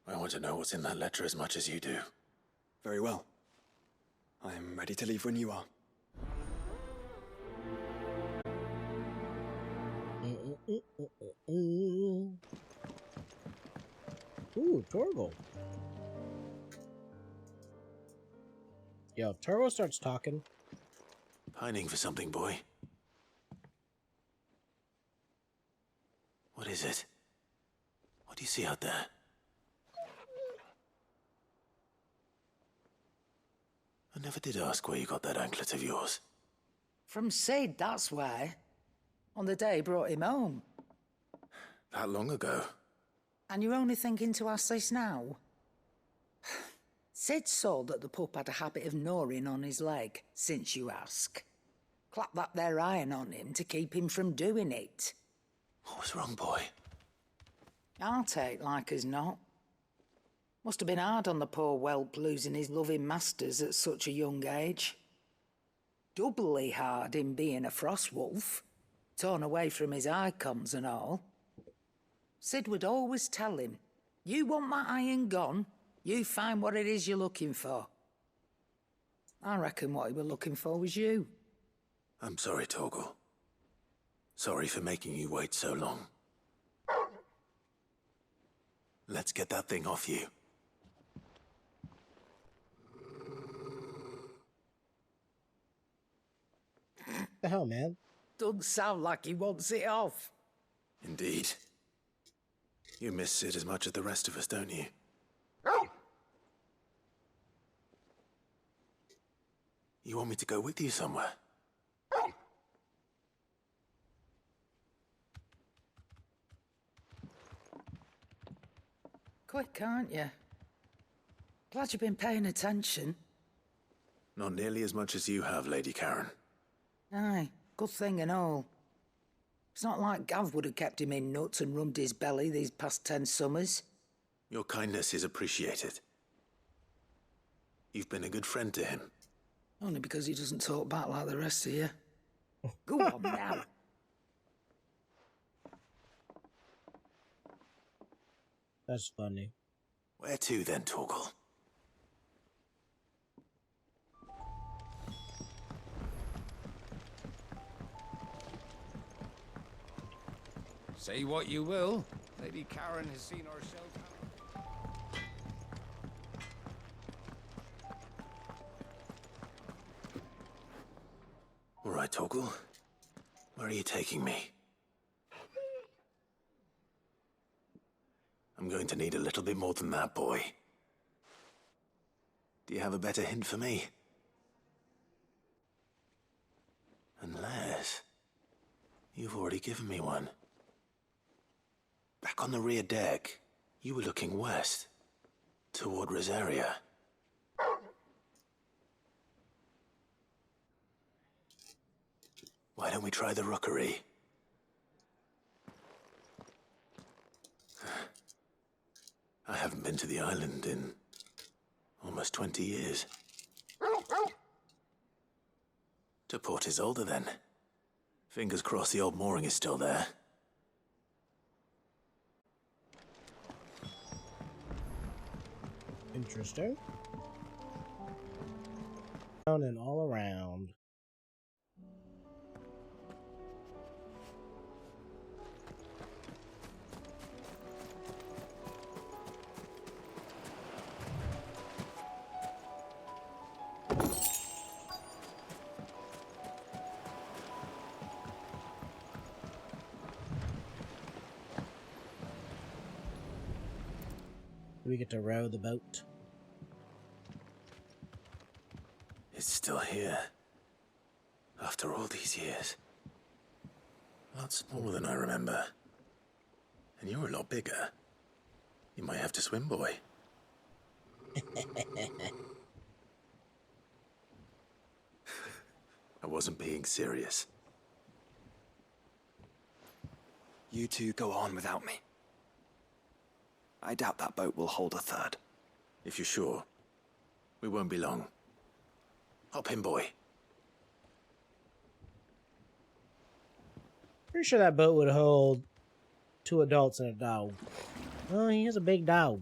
I want to know what's in that letter as much as you do. Very well. I am ready to leave when you are. Ooh, Torgal. Yo, if Torgal starts talking. Pining for something, boy. What is it? What do you see out there? I never did ask where you got that anklet of yours. From Sid, that's why. On the day he brought him home. That long ago? And you're only thinking to ask this now? Sid saw that the pup had a habit of gnawing on his leg, since you ask. Clap that there iron on him to keep him from doing it. What was wrong, boy? I'll take like as not. Must have been hard on the poor whelp losing his loving masters at such a young age. Doubly hard in being a frost wolf, torn away from his EIKONs and all. Sid would always tell him, you want that iron gone, you find what it is you're looking for. I reckon what he was looking for was you. I'm sorry, Torgal. Sorry for making you wait so long. Let's get that thing off you. The hell, man? Doesn't sound like he wants it off. Indeed. You miss Sid as much as the rest of us, don't you? You want me to go with you somewhere? Quick, aren't you? Glad you've been paying attention. Not nearly as much as you have, Lady Karen. Aye, good thing and all. It's not like Gav would have kept him in nuts and rubbed his belly these past 10 summers. Your kindness is appreciated. You've been a good friend to him. Only because he doesn't talk back like the rest of you. Go on now. That's funny. Where to then, Torgal? Say what you will, Lady Karen has seen herself. All right, Torgal. Where are you taking me? I'm going to need a little bit more than that, boy. Do you have a better hint for me? Unless... you've already given me one. Back on the rear deck, you were looking west, toward Rosaria. Why don't we try the rookery? I haven't been to the island in almost 20 years. To Port Isolde, then. Fingers crossed the old mooring is still there. Interesting. Down and all around. We get to row the boat. It's still here. After all these years. A lot smaller than I remember. And you're a lot bigger. You might have to swim, boy. I wasn't being serious. You two go on without me. I doubt that boat will hold a third. If you're sure, we won't be long. Hop in, boy. Pretty sure that boat would hold 2 adults and a dog. Oh, he has a big dog.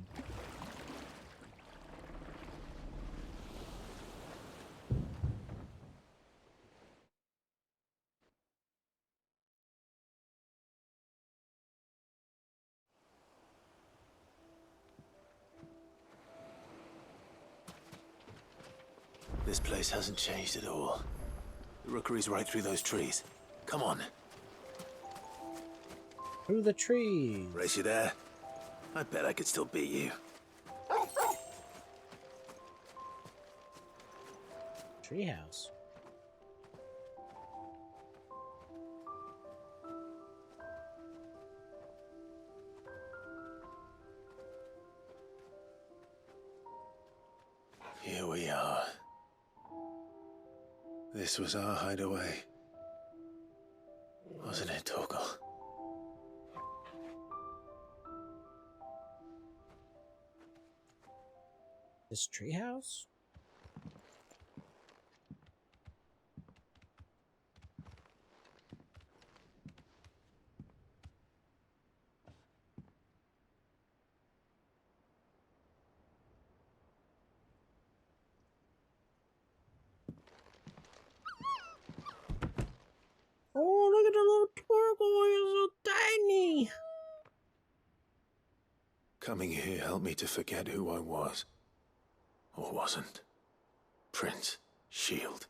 This place hasn't changed at all. The rookery's right through those trees. Come on. Through the trees. Race you there? I bet I could still beat you. Treehouse. Here we are. This was our hideaway. Wasn't it, Torgal? This treehouse? Oh, look at the little turtle. He's so tiny. Coming here helped me to forget who I was. Or wasn't. Prince, shield.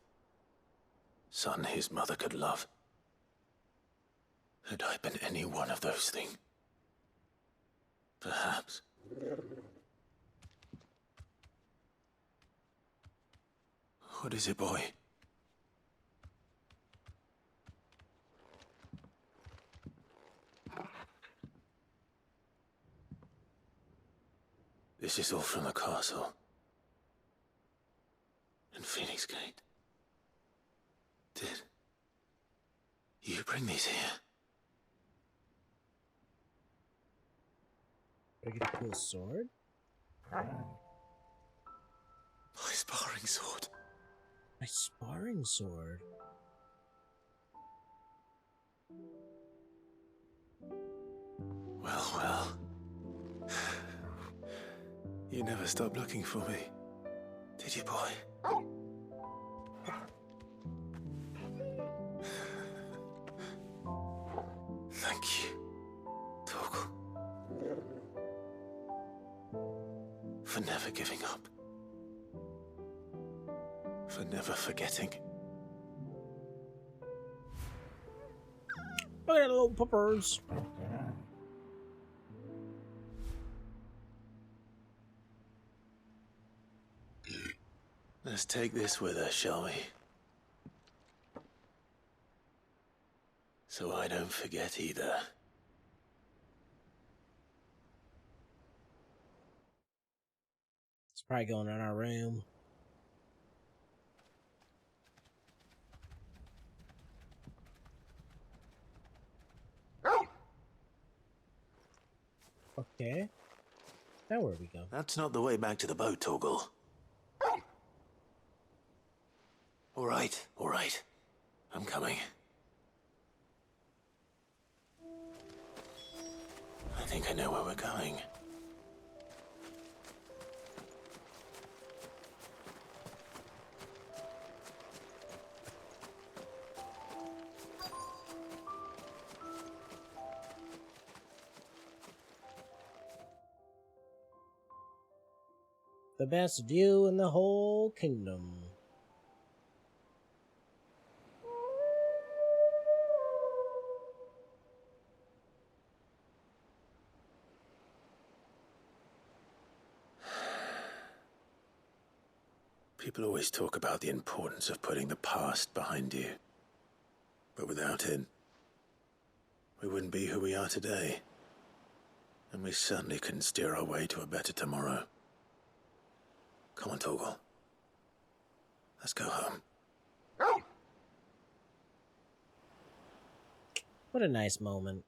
Son his mother could love. Had I been any one of those things? Perhaps. What is it, boy? This is all from the castle. And Phoenix Gate. Did you bring these here? Did I get a cool sword? My sparring sword. My sparring sword. Well, well. You never stopped looking for me, did you, boy? Thank you, Torgal, for never giving up, for never forgetting. Look at the little puppers. Let's take this with us, shall we? So I don't forget either. It's probably going in our room. Okay. Now where we go? That's not the way back to the boat, Torgal. All right. I'm coming. I think I know where we're going. The best view in the whole kingdom. People always talk about the importance of putting the past behind you. But without it, we wouldn't be who we are today. And we certainly couldn't steer our way to a better tomorrow. Come on, Torgal. Let's go home. What a nice moment.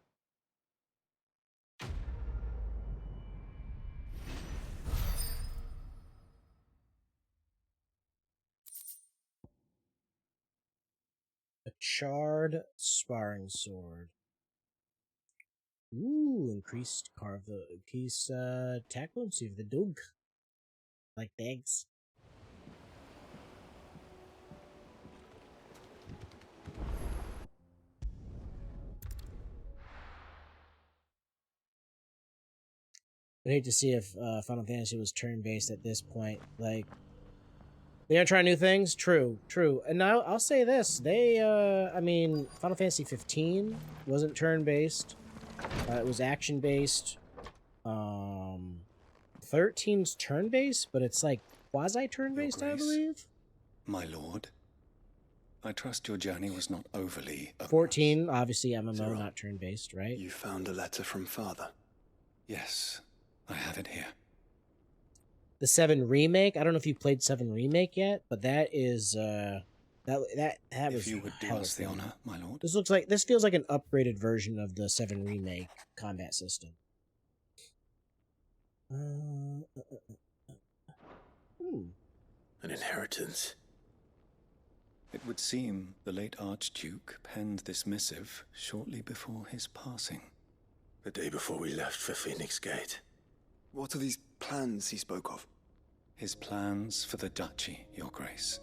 A charred sparring sword. Ooh, increased attack potency of the dog. Like the eggs. I'd hate to see if Final Fantasy was turn-based at this point. Like, they're gonna try new things? True. And now I'll say this. They, I mean, Final Fantasy 15 wasn't turn-based. It was action-based. 13's turn-based, but it's like quasi-turn-based, I believe. My lord, I trust your journey was not overly... 14, obviously MMO, not turn-based, right? You found a letter from father? Yes, I have it here. The 7 remake, I don't know if you played 7 remake yet, but that is, that was... If you would do us the honor, my lord. This feels like an upgraded version of the 7 remake combat system. An inheritance. It would seem the late Archduke penned this missive shortly before his passing. The day before we left for Phoenix Gate. What are these plans he spoke of? His plans for the duchy, your grace.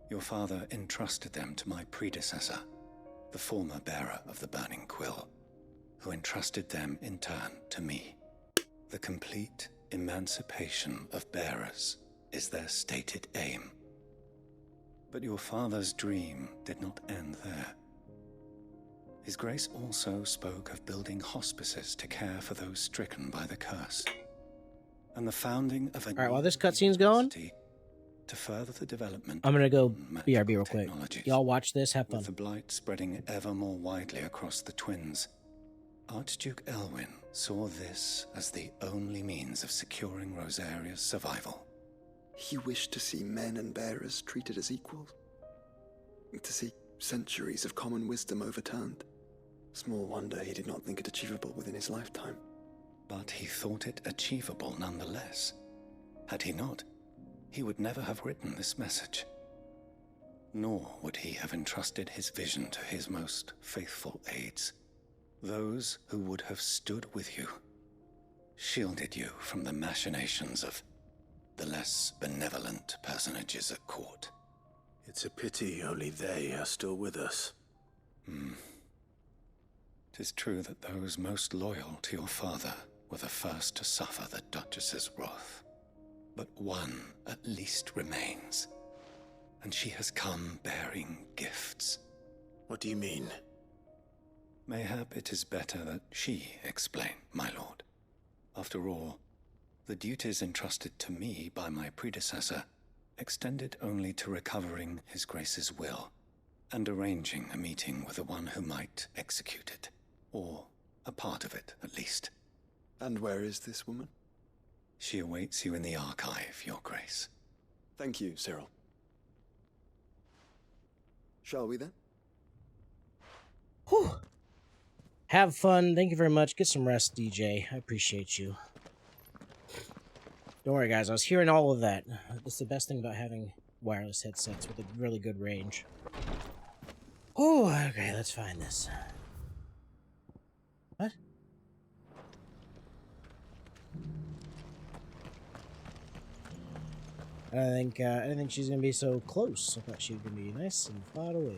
Your father entrusted them to my predecessor, the former bearer of the Burning Quill, who entrusted them in turn to me. The complete emancipation of bearers is their stated aim. But your father's dream did not end there. His Grace also spoke of building hospices to care for those stricken by the curse, and the founding of a Alright, while this cutscene's going, to further the development I'm gonna go of BRB real quick. Y'all watch this, have fun. With the blight spreading ever more widely across the twins, Archduke Elwyn saw this as the only means of securing Rosaria's survival. He wished to see men and bearers treated as equals. To see centuries of common wisdom overturned. Small wonder he did not think it achievable within his lifetime. But he thought it achievable nonetheless. Had he not, he would never have written this message. Nor would he have entrusted his vision to his most faithful aides, those who would have stood with you, shielded you from the machinations of the less benevolent personages at court. It's a pity only they are still with us. 'Tis true that those most loyal to your father were the first to suffer the Duchess's wrath. But one at least remains, and she has come bearing gifts. What do you mean? Mayhap it is better that she explain, my lord. After all, the duties entrusted to me by my predecessor extended only to recovering His Grace's will and arranging a meeting with the one who might execute it, or a part of it at least. And where is this woman? She awaits you in the archive, Your Grace. Thank you, Cyril. Shall we then? Whew. Have fun. Thank you very much. Get some rest, DJ. I appreciate you. Don't worry, guys. I was hearing all of that. That's the best thing about having wireless headsets with a really good range. Oh, okay. Let's find this. What? I didn't think she's gonna be so close. I thought she was gonna be nice and far away.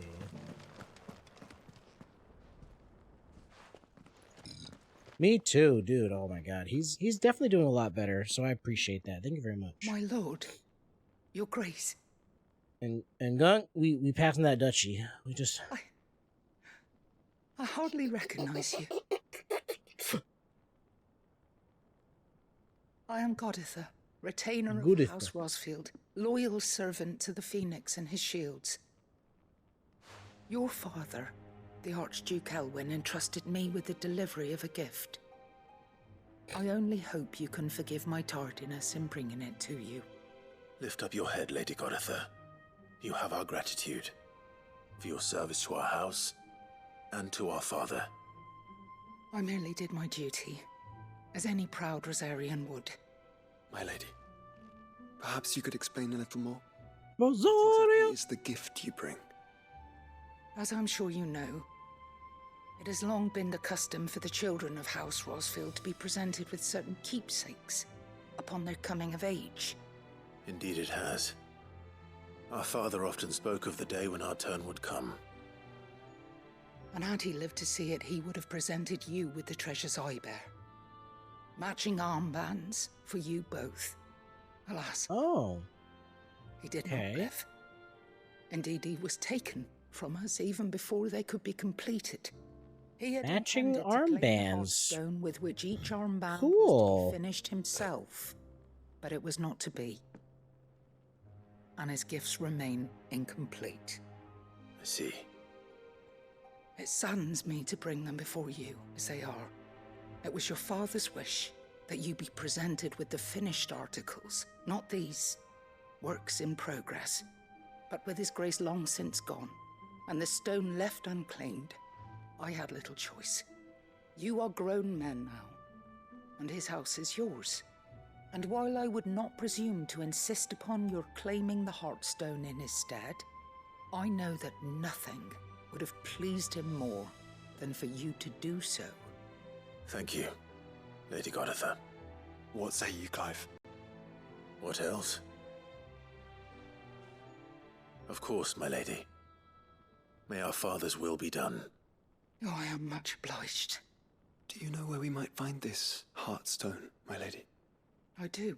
Me too, dude. Oh my god. He's definitely doing a lot better, so I appreciate that. Thank you very much. My lord, your grace. And Gunk, we passed in that duchy. We just I hardly recognize you. I am Goditha, retainer of House Rosfield, loyal servant to the Phoenix and his shields. Your father, the Archduke Elwyn, entrusted me with the delivery of a gift. I only hope you can forgive my tardiness in bringing it to you. Lift up your head, Lady Goditha. You have our gratitude for your service to our house and to our father. I merely did my duty, as any proud Rosarian would. My lady, perhaps you could explain a little more. Rosaria! What exactly is the gift you bring? As I'm sure you know, it has long been the custom for the children of House Rosfield to be presented with certain keepsakes upon their coming of age. Indeed it has. Our father often spoke of the day when our turn would come. And had he lived to see it, he would have presented you with the treasures I bear. Matching armbands for you both. Alas. Oh. He did not live. Indeed, he was taken from us even before they could be completed. He had matching armbands, stone with which each armband was to be finished himself, but it was not to be, and his gifts remain incomplete. I see. It saddens me to bring them before you as they are. It was your father's wish that you be presented with the finished articles, not these works in progress, but with his grace long since gone, and the stone left unclaimed, I had little choice. You are grown men now, and his house is yours. And while I would not presume to insist upon your claiming the Heartstone in his stead, I know that nothing would have pleased him more than for you to do so. Thank you, Lady Goditha. What say you, Clive? What else? Of course, my lady. May our father's will be done. Oh, I am much obliged. Do you know where we might find this Heartstone, my lady? I do.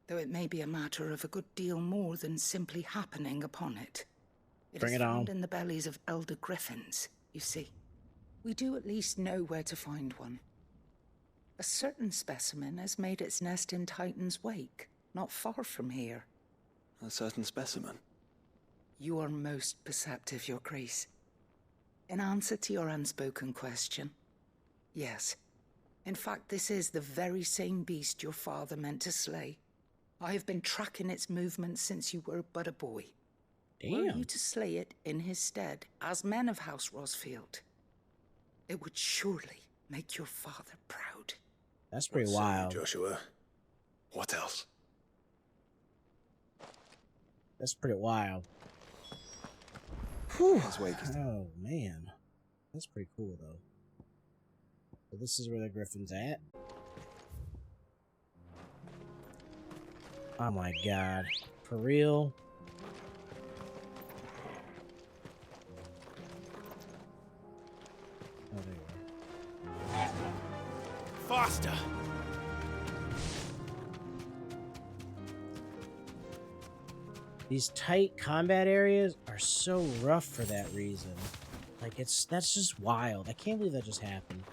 Though it may be a matter of a good deal more than simply happening upon it. Bring it on. Found in the bellies of elder griffins, you see. We do at least know where to find one. A certain specimen has made its nest in Titan's Wake, not far from here. A certain specimen? You are most perceptive, Your Grace. In answer to your unspoken question, yes. In fact, this is the very same beast your father meant to slay. I have been tracking its movements since you were but a boy. Damn. Were you to slay it in his stead, as men of House Rosfield, it would surely make your father proud. That's pretty wild. Joshua. What else? That's pretty wild. Whew. His wake is Oh, man. That's pretty cool, though. So this is where the griffin's at. Oh my god. For real? Oh, there you are. Faster! These tight combat areas are so rough for that reason. Like, that's just wild. I can't believe that just happened.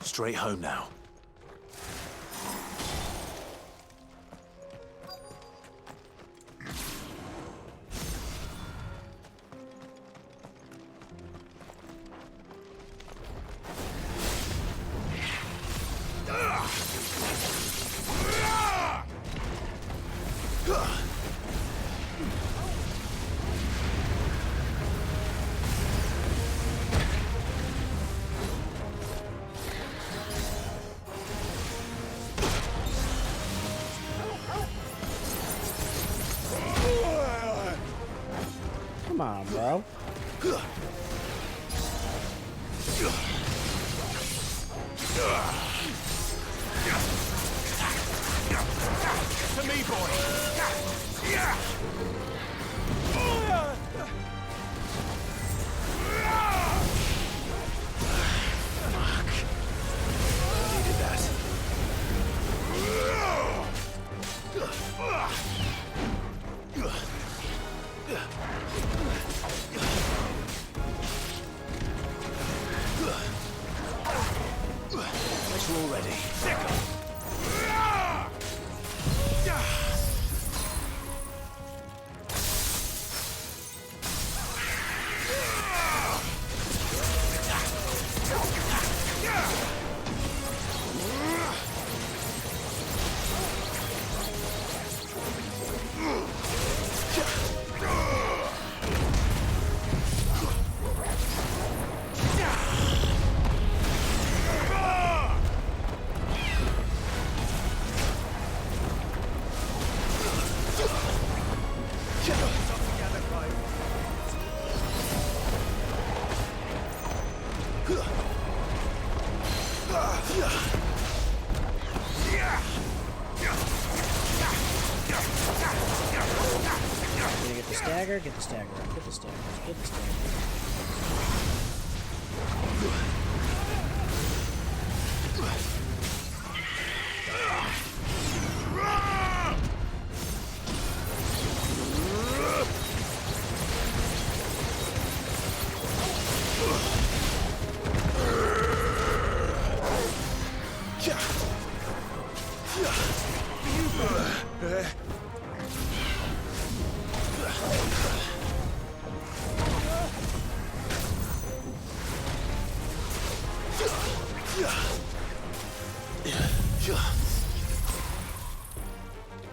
Straight home now. Come on, bro. To me, boy! Yeah! Fuck. I needed that. Guess we're all ready. Get the stagger, get the stagger, get the stagger, get the stagger.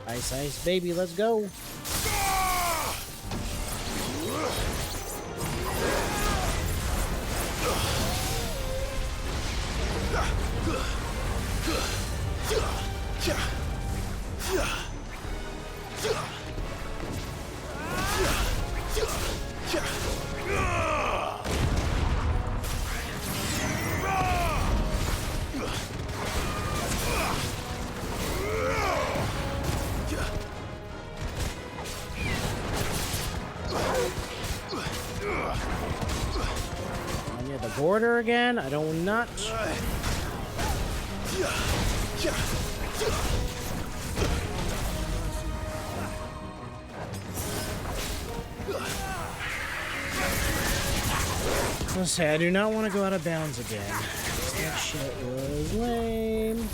Ice, ice, baby, let's go. I'm near the border again. I don't not. Let's say I do not want to go out of bounds again. That shit was lame.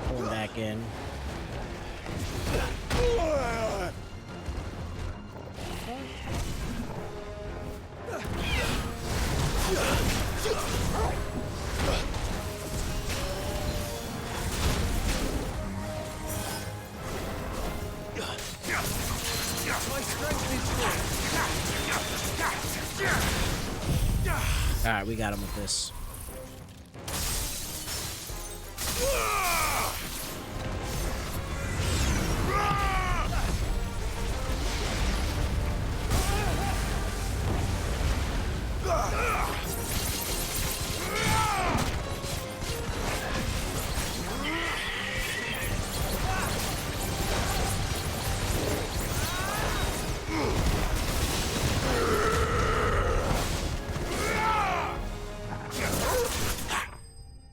Pulling back in. Alright, we got him with this.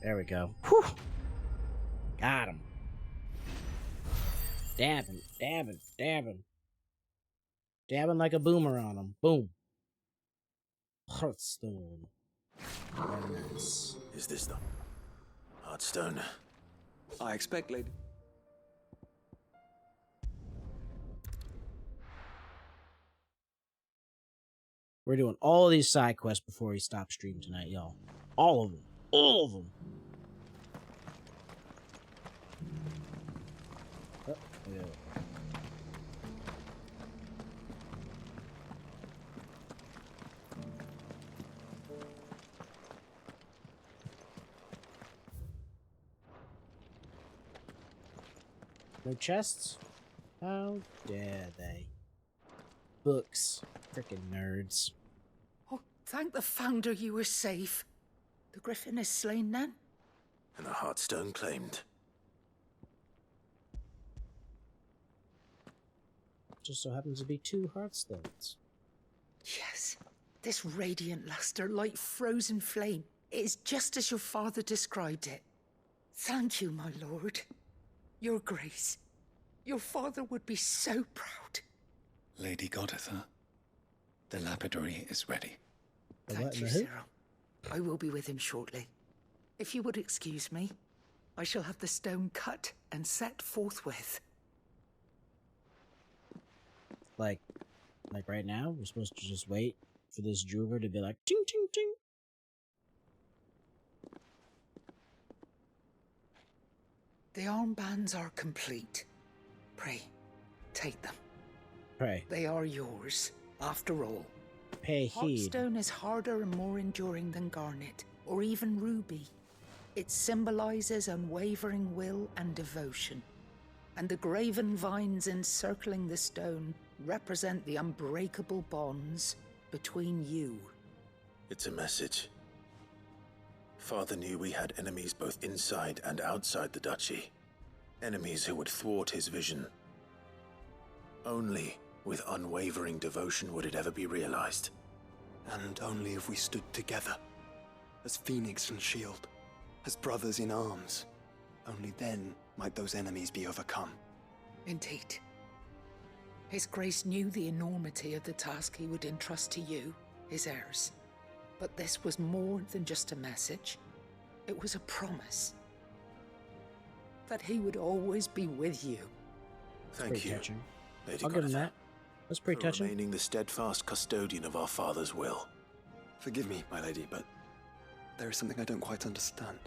There we go. Whew. Got him. Dabbing, dabbing, dabbing. Dabbing like a boomer on him. Boom. Hearthstone. Very nice. Is this the Hearthstone? I expect, lady. We're doing all of these side quests before we stop stream tonight, y'all. All of them. All of them. Oh, yeah. No chests? How dare they? Books. Frickin' nerds. Oh, thank the Founder you were safe. The Griffin is slain then? And the Hearthstone claimed. Just so happens to be 2 Hearthstones. Yes. This radiant luster, like frozen flame. It is just as your father described it. Thank you, my lord. Your grace. Your father would be so proud. Lady Goditha, the lapidary is ready. Thank you, Cyril. I will be with him shortly. If you would excuse me, I shall have the stone cut and set forthwith. Like right now? We're supposed to just wait for this jeweler to be like, ting, ting, ting. The armbands are complete. Pray, take them. Pray. They are yours, after all. Pay heed. Hearthstone is harder and more enduring than garnet, or even ruby. It symbolizes unwavering will and devotion. And the graven vines encircling the stone represent the unbreakable bonds between you. It's a message. Father knew we had enemies both inside and outside the duchy. Enemies who would thwart his vision. Only with unwavering devotion would it ever be realized. And only if we stood together, as Phoenix and Shield, as brothers in arms. Only then might those enemies be overcome. Indeed. His Grace knew the enormity of the task he would entrust to you, his heirs. But this was more than just a message. It was a promise. That he would always be with you. Thank you, touching. Lady I'll give him Goditha, that. That's pretty for touching. remaining the steadfast custodian of our father's will. Forgive me, my lady, but there is something I don't quite understand.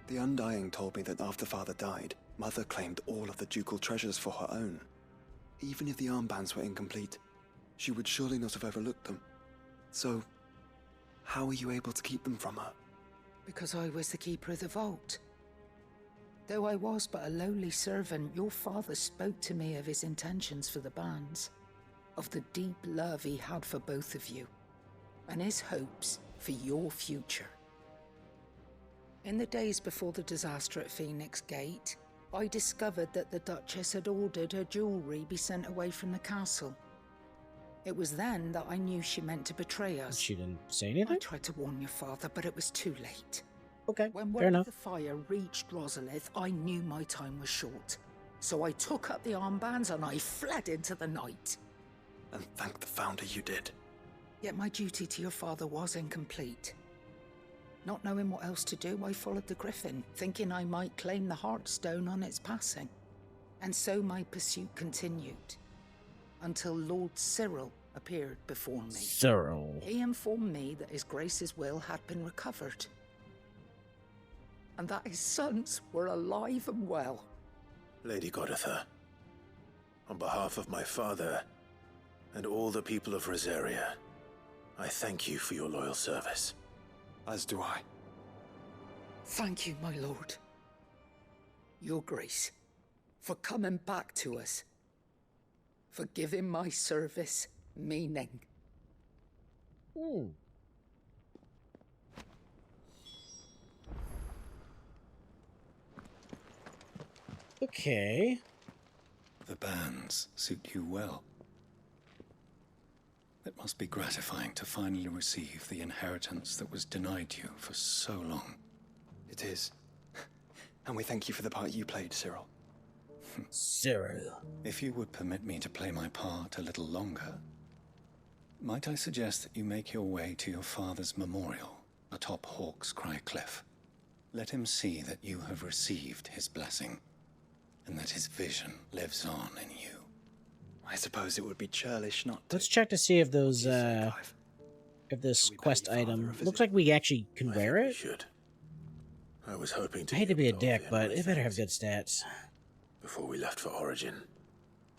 The Undying told me that after Father died, Mother claimed all of the ducal treasures for her own. Even if the armbands were incomplete, she would surely not have overlooked them. So, how are you able to keep them from her? because I was the keeper of the vault. Though I was but a lowly servant, your father spoke to me of his intentions for the bands, of the deep love he had for both of you, and his hopes for your future. In the days before the disaster at Phoenix Gate, I discovered that the Duchess had ordered her jewelry be sent away from the castle. It was then that I knew she meant to betray us. She didn't say anything? I tried to warn your father, but it was too late. Okay, when fair word enough. of the fire reached Rosalith, I knew my time was short. So I took up the armbands and I fled into the night. And thank the Founder you did. Yet my duty to your father was incomplete. Not knowing what else to do, I followed the Griffin, thinking I might claim the Heartstone on its passing. And so my pursuit continued, until Lord Cyril appeared before me. Cyril. He informed me that His Grace's will had been recovered, and that his sons were alive and well. Lady Goditha, on behalf of my father and all the people of Rosaria, I thank you for your loyal service. As do I. Thank you, my lord. Your Grace, for coming back to us, for giving my service meaning. Okay. The bands suit you well. It must be gratifying to finally receive the inheritance that was denied you for so long. It is. And we thank you for the part you played, Cyril. Cyril. If you would permit me to play my part a little longer, might I suggest that you make your way to your father's memorial atop Hawk's Cry Cliff? Let him see that you have received his blessing, and that his vision lives on in you. I suppose it would be churlish not to. Let's check to see if those, if this quest item looks like we actually can wear it. Should. I was hoping to. I hate to be a dick, but it better have good stats. Before we left for Origin.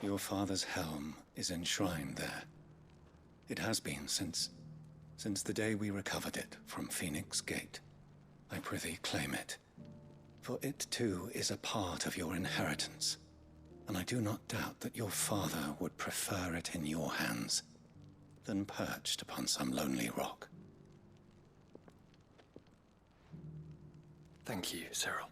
Your father's helm is enshrined there. It has been since the day we recovered it from Phoenix Gate. I prithee claim it, for it too is a part of your inheritance, and I do not doubt that your father would prefer it in your hands than perched upon some lonely rock. Thank you, Cyril.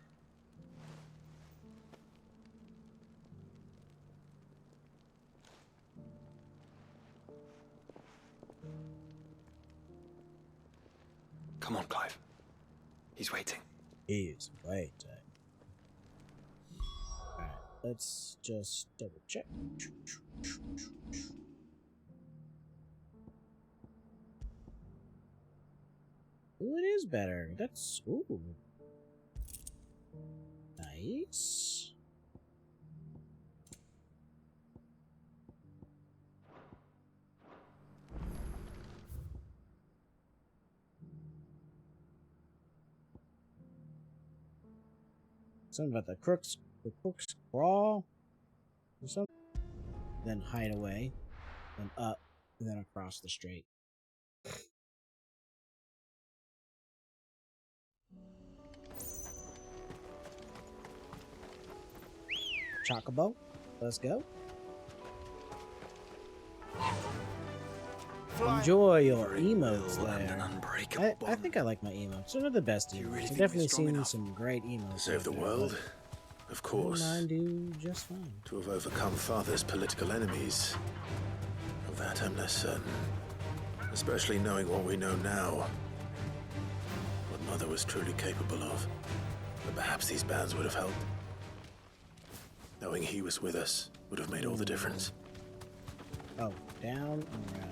Come on, Clive. He's waiting. He's waiting. Alright, let's just double check. Ooh, it is better. That's ooh. Nice. Something about the crook's crawl or something. Then hide away, then up, and then across the strait. Chocobo, let's go. Enjoy your emotes there. I think I like my emotes. They're not the best emotes. I've definitely seen some great emotes. Save the world? Of course. Mine do just fine. To have overcome Father's political enemies. Of that I'm less certain. Especially knowing what we know now. What Mother was truly capable of. But perhaps these bands would have helped. Knowing he was with us would have made all the difference. Oh, down and around.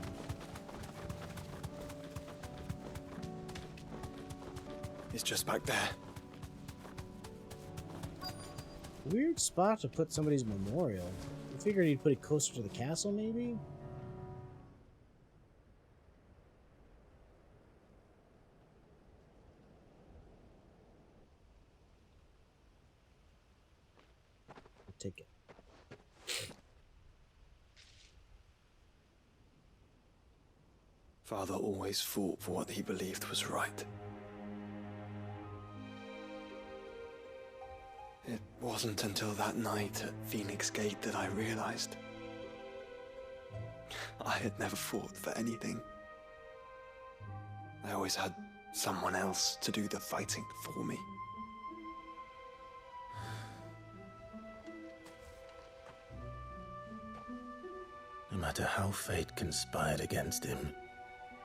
It's just back there. Weird spot to put somebody's memorial. I figured he'd put it closer to the castle, maybe? I'll take it. Father always fought for what he believed was right. It wasn't until that night at Phoenix Gate that I realized I had never fought for anything. I always had someone else to do the fighting for me. No matter how fate conspired against him,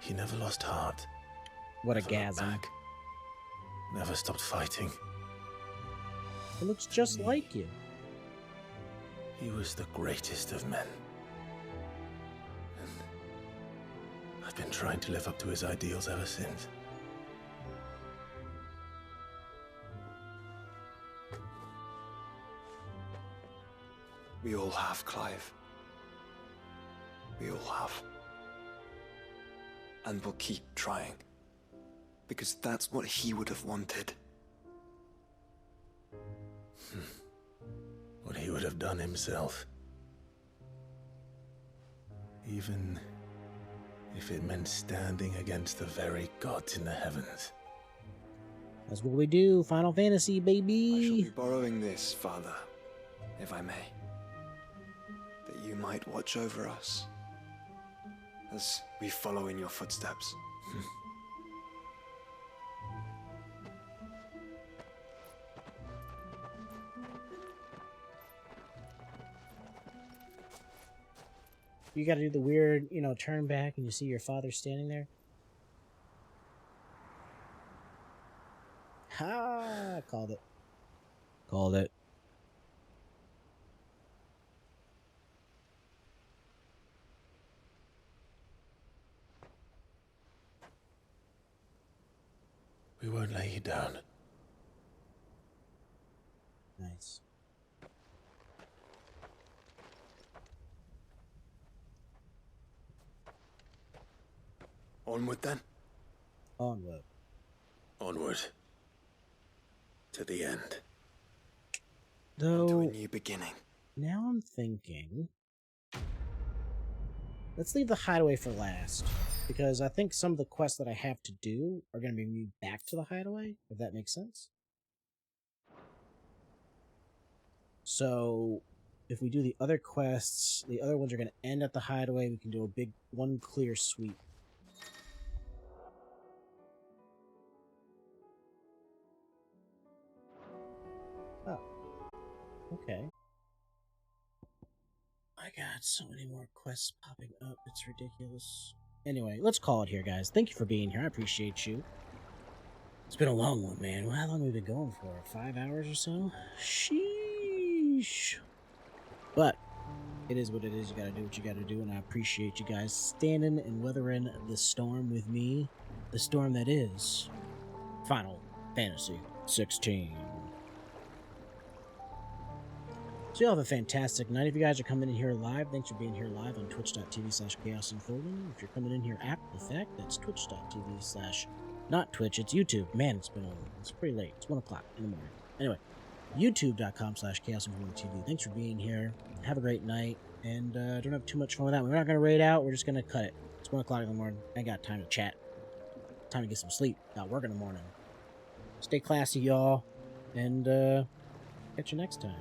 he never lost heart. What a Never looked gasm. back. Never stopped fighting. It looks just like you. He was the greatest of men. And I've been trying to live up to his ideals ever since. We all have, Clive. We all have. And we'll keep trying. Because that's what he would have wanted. What he would have done himself. Even if it meant standing against the very gods in the heavens. That's what we do, Final Fantasy, baby! I shall be borrowing this, Father, if I may. That you might watch over us as we follow in your footsteps. You gotta do the weird, turn back and you see your father standing there. Ha! Called it. Called it. We won't lay you down. Nice. Onward then? Onward. Onward. To the end. Though, to a new beginning. Now I'm thinking... Let's leave the hideaway for last. Because I think some of the quests that I have to do are going to bring me back to the hideaway, if that makes sense. So, if we do the other quests, the other ones are going to end at the hideaway. We can do a big, one clear sweep. Oh. Okay. I got so many more quests popping up. It's ridiculous. Anyway, let's call it here, guys. Thank you for being here. I appreciate you. It's been a long one, man. How long have we been going for? 5 hours or so? Sheesh. But it is what it is. You gotta do what you gotta do, and I appreciate you guys standing and weathering the storm with me. The storm that is Final Fantasy 16. So y'all have a fantastic night. If you guys are coming in here live, thanks for being here live on twitch.tv/chaosunfolding. If you're coming in here after the fact, that's twitch.tv/ not Twitch, it's YouTube. Man, it's pretty late. It's 1 o'clock in the morning. Anyway, youtube.com/chaosunfolding.tv. Thanks for being here. Have a great night, and don't have too much fun with that. We're not going to raid out. We're just going to cut it. It's 1 o'clock in the morning. I ain't got time to chat. Time to get some sleep. Got work in the morning. Stay classy, y'all, and catch you next time.